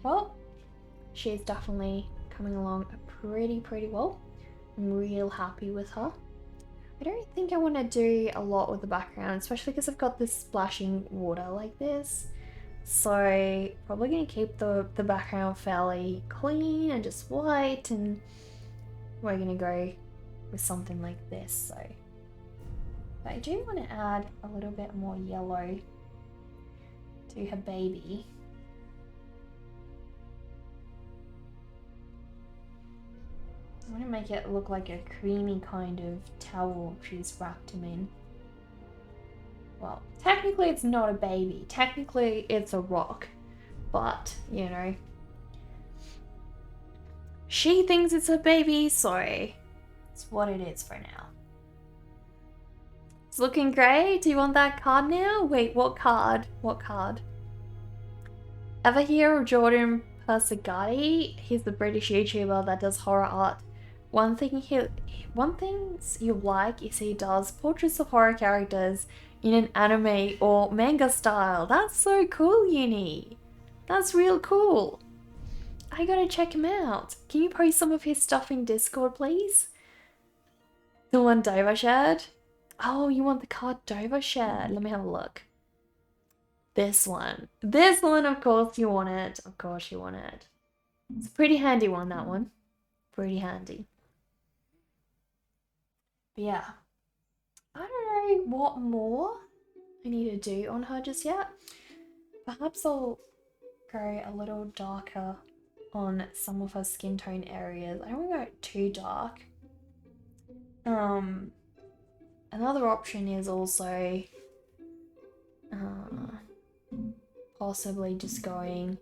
Well, she's definitely coming along pretty well. I'm real happy with her. I don't think I want to do a lot with the background, especially because I've got this splashing water like this. So probably going to keep the background fairly clean and just white, and we're going to go with something like this. So but I do want to add a little bit more yellow to her baby. I want to make it look like a creamy kind of towel she's wrapped him in. Well, technically it's not a baby. Technically it's a rock. but, you know. She thinks it's a baby, so it's what it is for now. It's looking great. Do you want that card now? Wait, what card? What card? Ever hear of Jordan Persegati? He's the British YouTuber that does horror art. One thing you like is he does portraits of horror characters in an anime or manga style. That's so cool, Uni. That's real cool. I gotta check him out. Can you post some of his stuff in Discord, please? The one Dover shared? Oh, you want the card Dover shared? Let me have a look. This one. This one, of course you want it. Of course you want it. It's a pretty handy one, that one. Pretty handy. But yeah. I don't know what more I need to do on her just yet. Perhaps I'll go a little darker on some of her skin tone areas. I don't want to go too dark. Another option is also possibly just going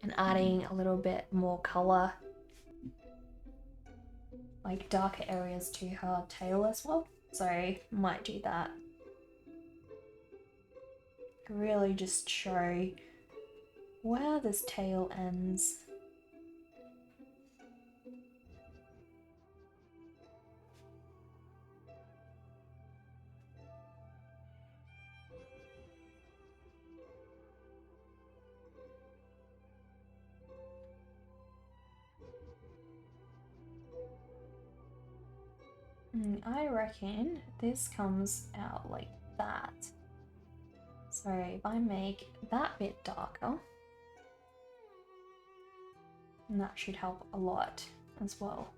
and adding a little bit more color, like darker areas to her tail as well. So might do that. Really just show where this tail ends. I reckon this comes out like that. So if I make that bit darker, and that should help a lot as well.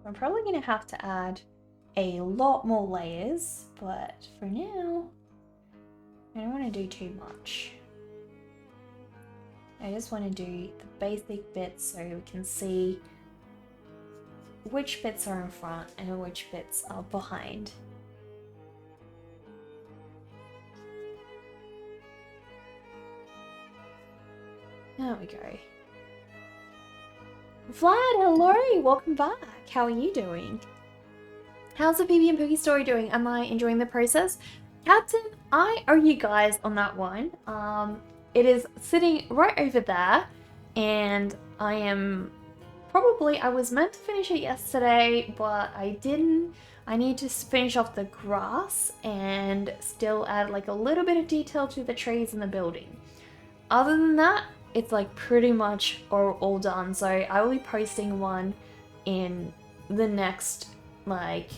I'm probably going to have to add a lot more layers, but for now, I don't want to do too much. I just want to do the basic bits so we can see which bits are in front and which bits are behind. There we go. Vlad, hello! Welcome back! How are you doing? How's the PB and Pookie story doing? Am I enjoying the process? Captain, I owe you guys on that one. It is sitting right over there, and I was meant to finish it yesterday, but I didn't. I need to finish off the grass and still add like a little bit of detail to the trees and the building. Other than that, it's like pretty much all done. So I will be posting one in the next, like,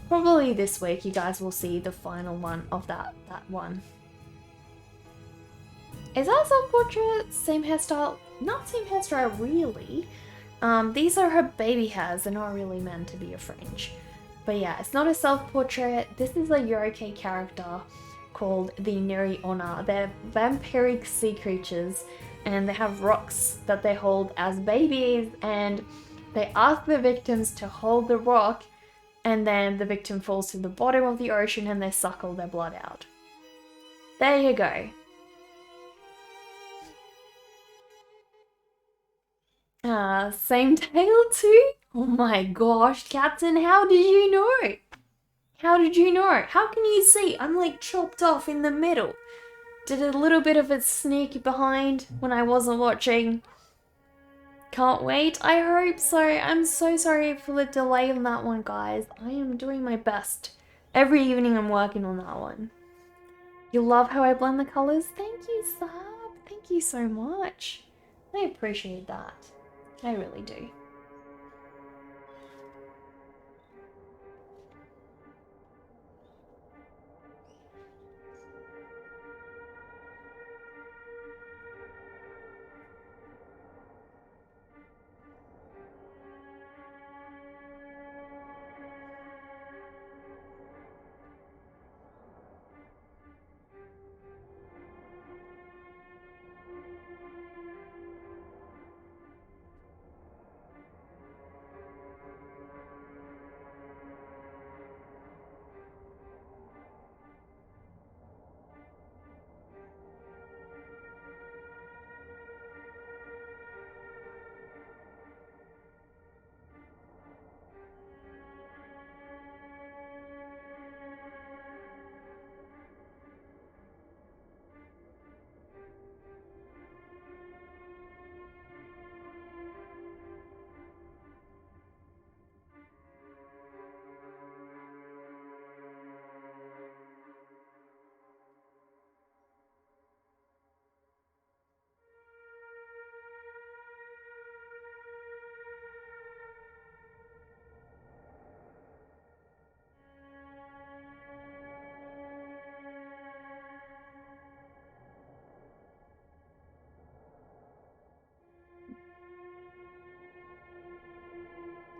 probably this week. You guys will see the final one of that one. Is that a self-portrait? Same hairstyle? Not same hairstyle really. These are her baby hairs. They're not really meant to be a fringe. But yeah, it's not a self-portrait. This is a Yorike character called the Nure Onna. They're vampiric sea creatures, and they have rocks that they hold as babies, and they ask the victims to hold the rock, and then the victim falls to the bottom of the ocean and they suck all their blood out. There you go. Same tail too? Oh my gosh, Captain, how did you know? How did you know? How can you see? I'm like chopped off in the middle. Did a little bit of it sneak behind when I wasn't watching? Can't wait. I hope so. I'm so sorry for the delay on that one, guys. I am doing my best. Every evening I'm working on that one. You love how I blend the colors? Thank you, Sab. Thank you so much. I appreciate that. I really do.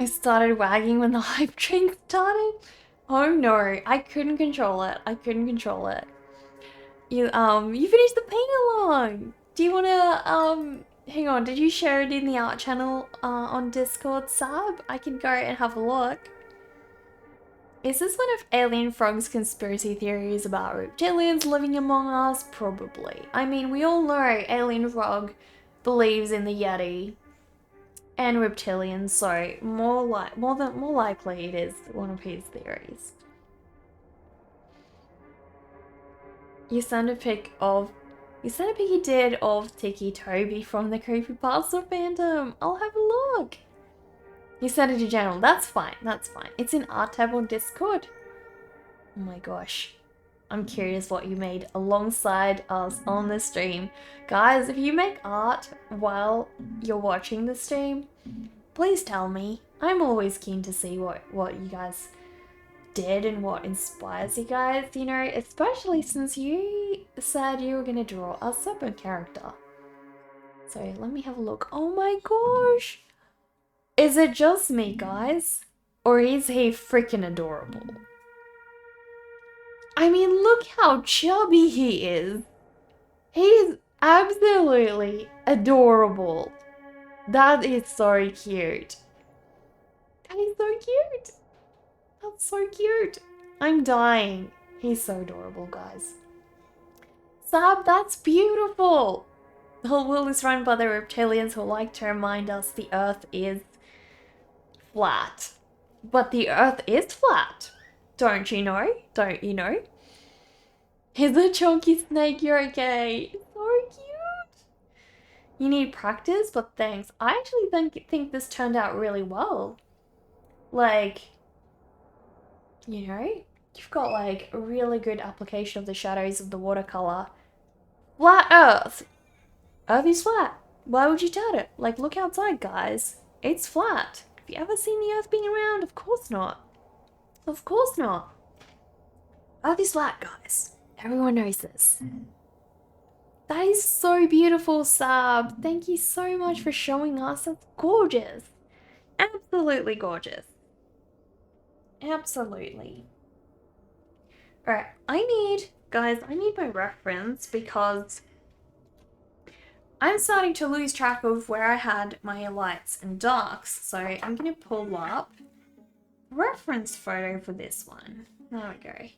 I started wagging when the hype train started. Oh no, I couldn't control it. I couldn't control it. You finished the paint along. Do you wanna hang on, did you share it in the art channel on Discord, Sab? I can go and have a look. Is this one of Alien Frog's conspiracy theories about reptilians living among us? Probably. I mean, we all know Alien Frog believes in the Yeti and reptilians, so more likely it is one of his theories. You sent a pic you did of Tiki Toby from the Creepypasta fandom. I'll have a look. You sent it to general. That's fine. That's fine. It's in art tab on Discord. Oh my gosh. I'm curious what you made alongside us on the stream. Guys, if you make art while you're watching the stream, please tell me. I'm always keen to see what you guys did and what inspires you guys, you know, especially since you said you were gonna draw a serpent character. So let me have a look. Oh my gosh! Is it just me, guys? Or is he freaking adorable? I mean, look how chubby he is. He's absolutely adorable. That is so cute. That is so cute. That's so cute. I'm dying. He's so adorable, guys. Sab, that's beautiful. The whole world is run by the reptilians who like to remind us the earth is flat. But the earth is flat. Don't you know? Don't you know? He's a chunky snake, you're okay. So cute. You need practice, but thanks. I actually think this turned out really well. Like, you know, you've got like a really good application of the shadows of the watercolor. Flat earth. Earth is flat. Why would you doubt it? Like, look outside, guys. It's flat. Have you ever seen the earth being around? Of course not. Of course not. Earth is flat, guys. Everyone knows this. That is so beautiful, Sab. Thank you so much for showing us. That's gorgeous. Absolutely gorgeous. Absolutely. Alright, guys, I need my reference because I'm starting to lose track of where I had my lights and darks. So I'm going to pull up a reference photo for this one. There we go.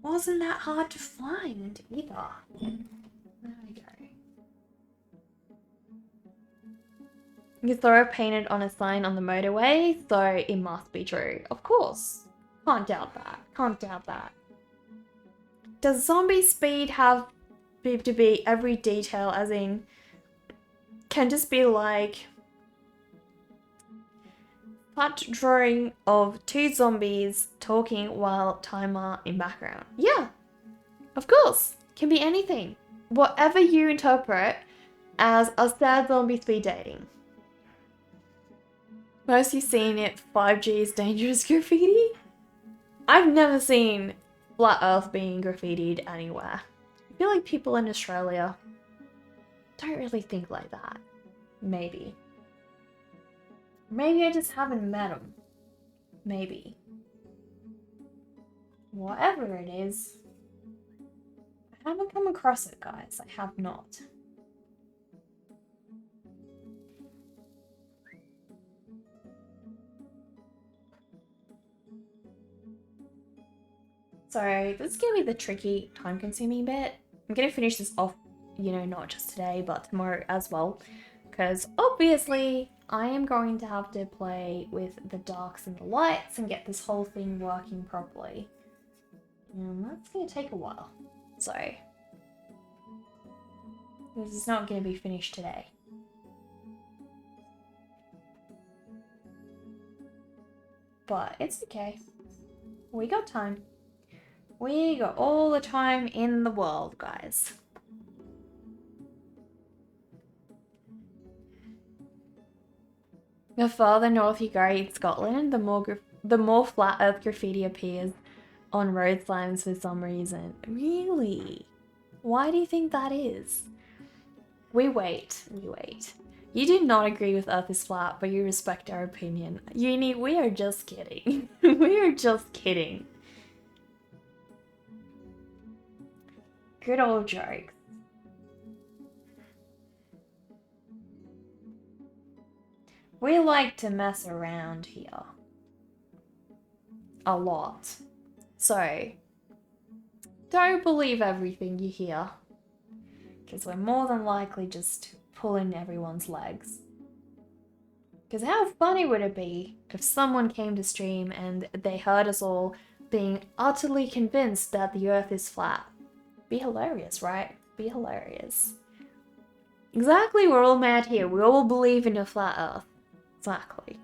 Wasn't that hard to find either. There we go. You saw it painted on a sign on the motorway, so it must be true. Of course. Can't doubt that. Can't doubt that. Does zombie speed have to be every detail, as in, can just be like part drawing of two zombies talking while timer in background? Yeah, of course. Can be anything. Whatever you interpret as a sad zombie speed dating. Most you've seen it 5G's dangerous graffiti? I've never seen flat earth being graffitied anywhere. I feel like people in Australia don't really think like that. Maybe. Maybe I just haven't met them. Maybe. Whatever it is, I haven't come across it, guys. I have not. So this is going to be the tricky, time-consuming bit. I'm going to finish this off, you know, not just today, but tomorrow as well. Because obviously, I am going to have to play with the darks and the lights and get this whole thing working properly. And that's going to take a while. So, this is not going to be finished today. But it's okay. We got time. We got all the time in the world, guys. The farther north you go in Scotland, the more flat earth graffiti appears on road signs for some reason. Really? Why do you think that is? We wait. You do not agree with Earth is flat, but you respect our opinion. Uni, we are just kidding. We are just kidding. Good old jokes. We like to mess around here. A lot. So, don't believe everything you hear. Because we're more than likely just pulling everyone's legs. Because how funny would it be if someone came to stream and they heard us all being utterly convinced that the Earth is flat? Be hilarious, right? Be hilarious. Exactly, we're all mad here. We all believe in a flat Earth. Exactly.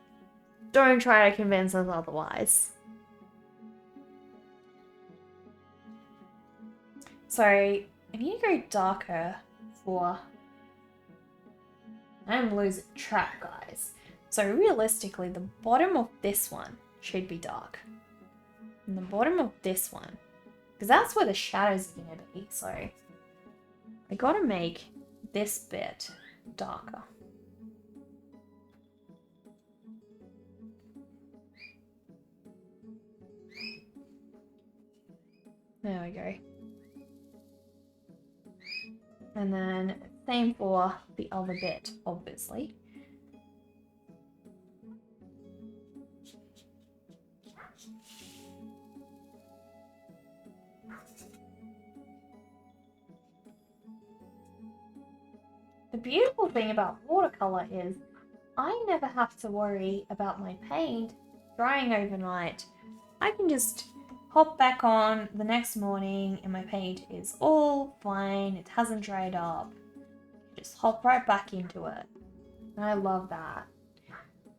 Don't try to convince us otherwise. So, I need to go darker for... I'm losing track, guys. So realistically, the bottom of this one should be dark. And the bottom of this one, because that's where the shadows are going to be. So I got to make this bit darker. There we go. And then same for the other bit, obviously. The beautiful thing about watercolor is I never have to worry about my paint drying overnight. I can just hop back on the next morning and my paint is all fine, it hasn't dried up. Just hop right back into it. And I love that.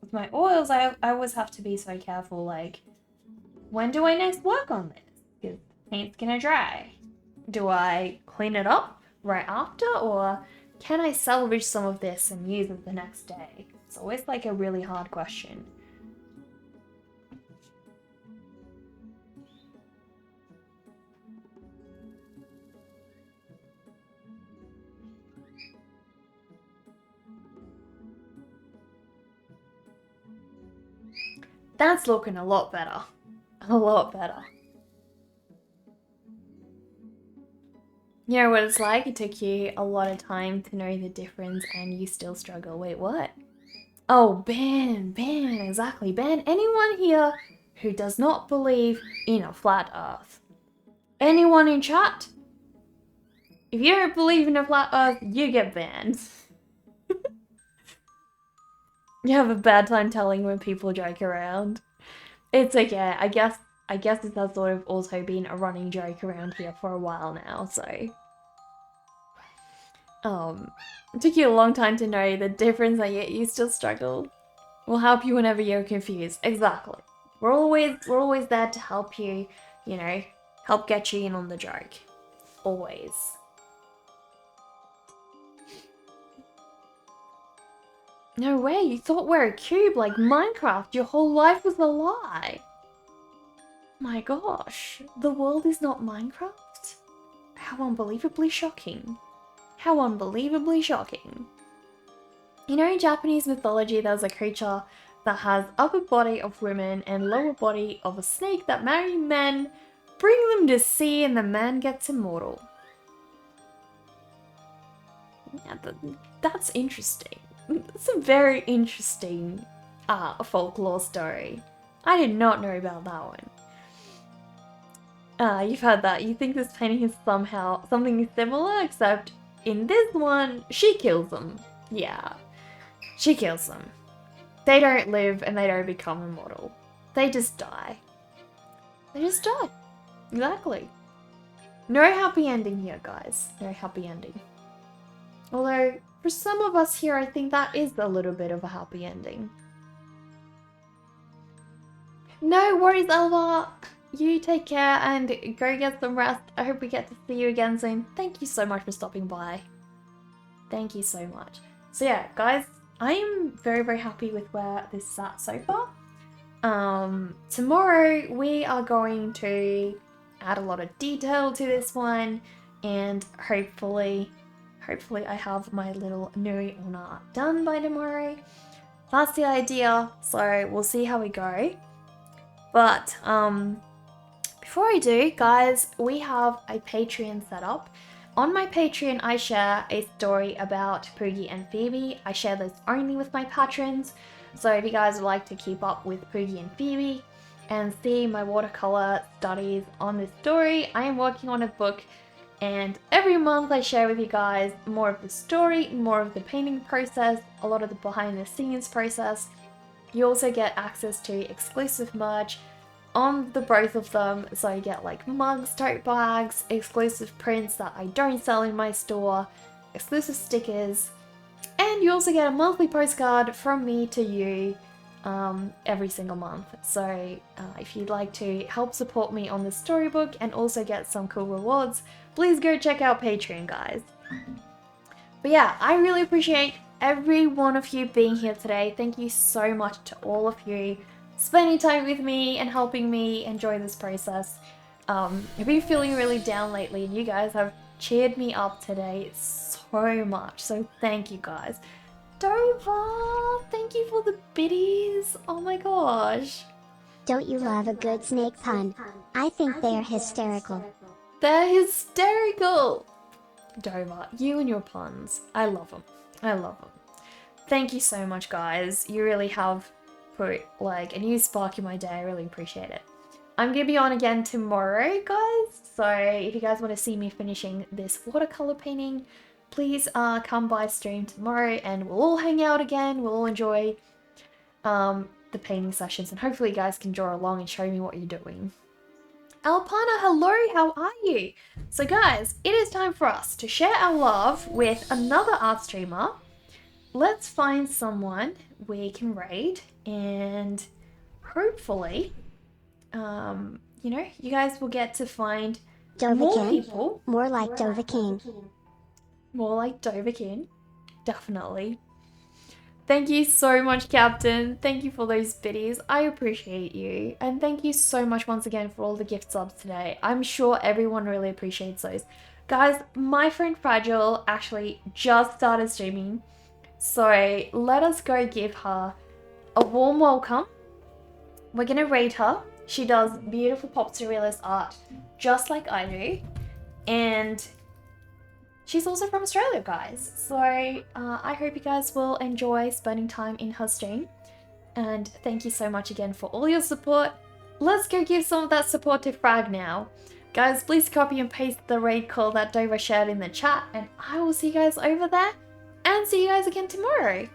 With my oils, I always have to be so careful, like, when do I next work on this? Because paint's gonna dry. Do I clean it up right after, or can I salvage some of this and use it the next day? It's always like a really hard question. That's looking a lot better. A lot better. You know what it's like? It took you a lot of time to know the difference and you still struggle. Wait, what? Oh, Ben, exactly. Ben, anyone here who does not believe in a flat earth? Anyone in chat? If you don't believe in a flat earth, you get banned. You have a bad time telling when people joke around. It's okay. I guess this has sort of also been a running joke around here for a while now, so... it took you a long time to know the difference and yet you still struggle. We'll help you whenever you're confused. Exactly. We're always there to help you, you know, help get you in on the joke. Always. No way, you thought we're a cube like Minecraft. Your whole life was a lie. My gosh, the world is not Minecraft? How unbelievably shocking. How unbelievably shocking. You know, in Japanese mythology, there's a creature that has upper body of women and lower body of a snake that marry men, bring them to sea, and the man gets immortal. Yeah, that's interesting. That's a very interesting folklore story. I did not know about that one. You've heard that. You think this painting is somehow something similar, except in this one, she kills them. Yeah, she kills them. They don't live and they don't become immortal. They just die. They just die. Exactly. No happy ending here, guys. No happy ending. Although, for some of us here, I think that is a little bit of a happy ending. No worries, Elva. You take care and go get some rest. I hope we get to see you again soon. Thank you so much for stopping by. Thank you so much. So yeah, guys, I am very, very happy with where this is at so far. Tomorrow we are going to add a lot of detail to this one and hopefully hopefully I have my little Nure Onna done by tomorrow. That's the idea, so we'll see how we go. But before I do, guys, we have a Patreon set up. On my Patreon, I share a story about Poogie and Phoebe. I share those only with my patrons. So if you guys would like to keep up with Poogie and Phoebe and see my watercolor studies on this story, I am working on a book, and every month I share with you guys more of the story, more of the painting process, a lot of the behind the scenes process. You also get access to exclusive merch on the both of them, so you get like mugs, tote bags, exclusive prints that I don't sell in my store, exclusive stickers, and you also get a monthly postcard from me to you every single month. So if you'd like to help support me on the storybook and also get some cool rewards, please go check out Patreon, guys. But yeah, I really appreciate every one of you being here today. Thank you so much to all of you spending time with me and helping me enjoy this process. I've been feeling really down lately, and you guys have cheered me up today so much, so thank you guys. Dover, thank you for the biddies. Oh my gosh. Don't you love a good snake pun? I think they're hysterical. They're hysterical. Dover, you and your puns. I love them. I love them. Thank you so much, guys. You really have put like a new spark in my day. I really appreciate it. I'm gonna be on again tomorrow, guys. So if you guys want to see me finishing this watercolor painting, please come by stream tomorrow and we'll all hang out again. We'll all enjoy the painting sessions, and hopefully you guys can draw along and show me what you're doing. Alpana, hello, how are you? So guys, it is time for us to share our love with another art streamer. Let's find someone we can raid, and hopefully, you know, you guys will get to find more people. More like Dovahkiin. More like Dovahkiin, definitely. Thank you so much, Captain. Thank you for those biddies. I appreciate you. And thank you so much once again for all the gift subs today. I'm sure everyone really appreciates those. Guys, my friend Fragile actually just started streaming, so let us go give her a warm welcome. We're gonna raid her. She does beautiful pop surrealist art just like I do. And she's also from Australia, guys. So I hope you guys will enjoy spending time in her stream. And thank you so much again for all your support. Let's go give some of that support to Frag now. Guys, please copy and paste the raid call that Dover shared in the chat, and I will see you guys over there and see you guys again tomorrow.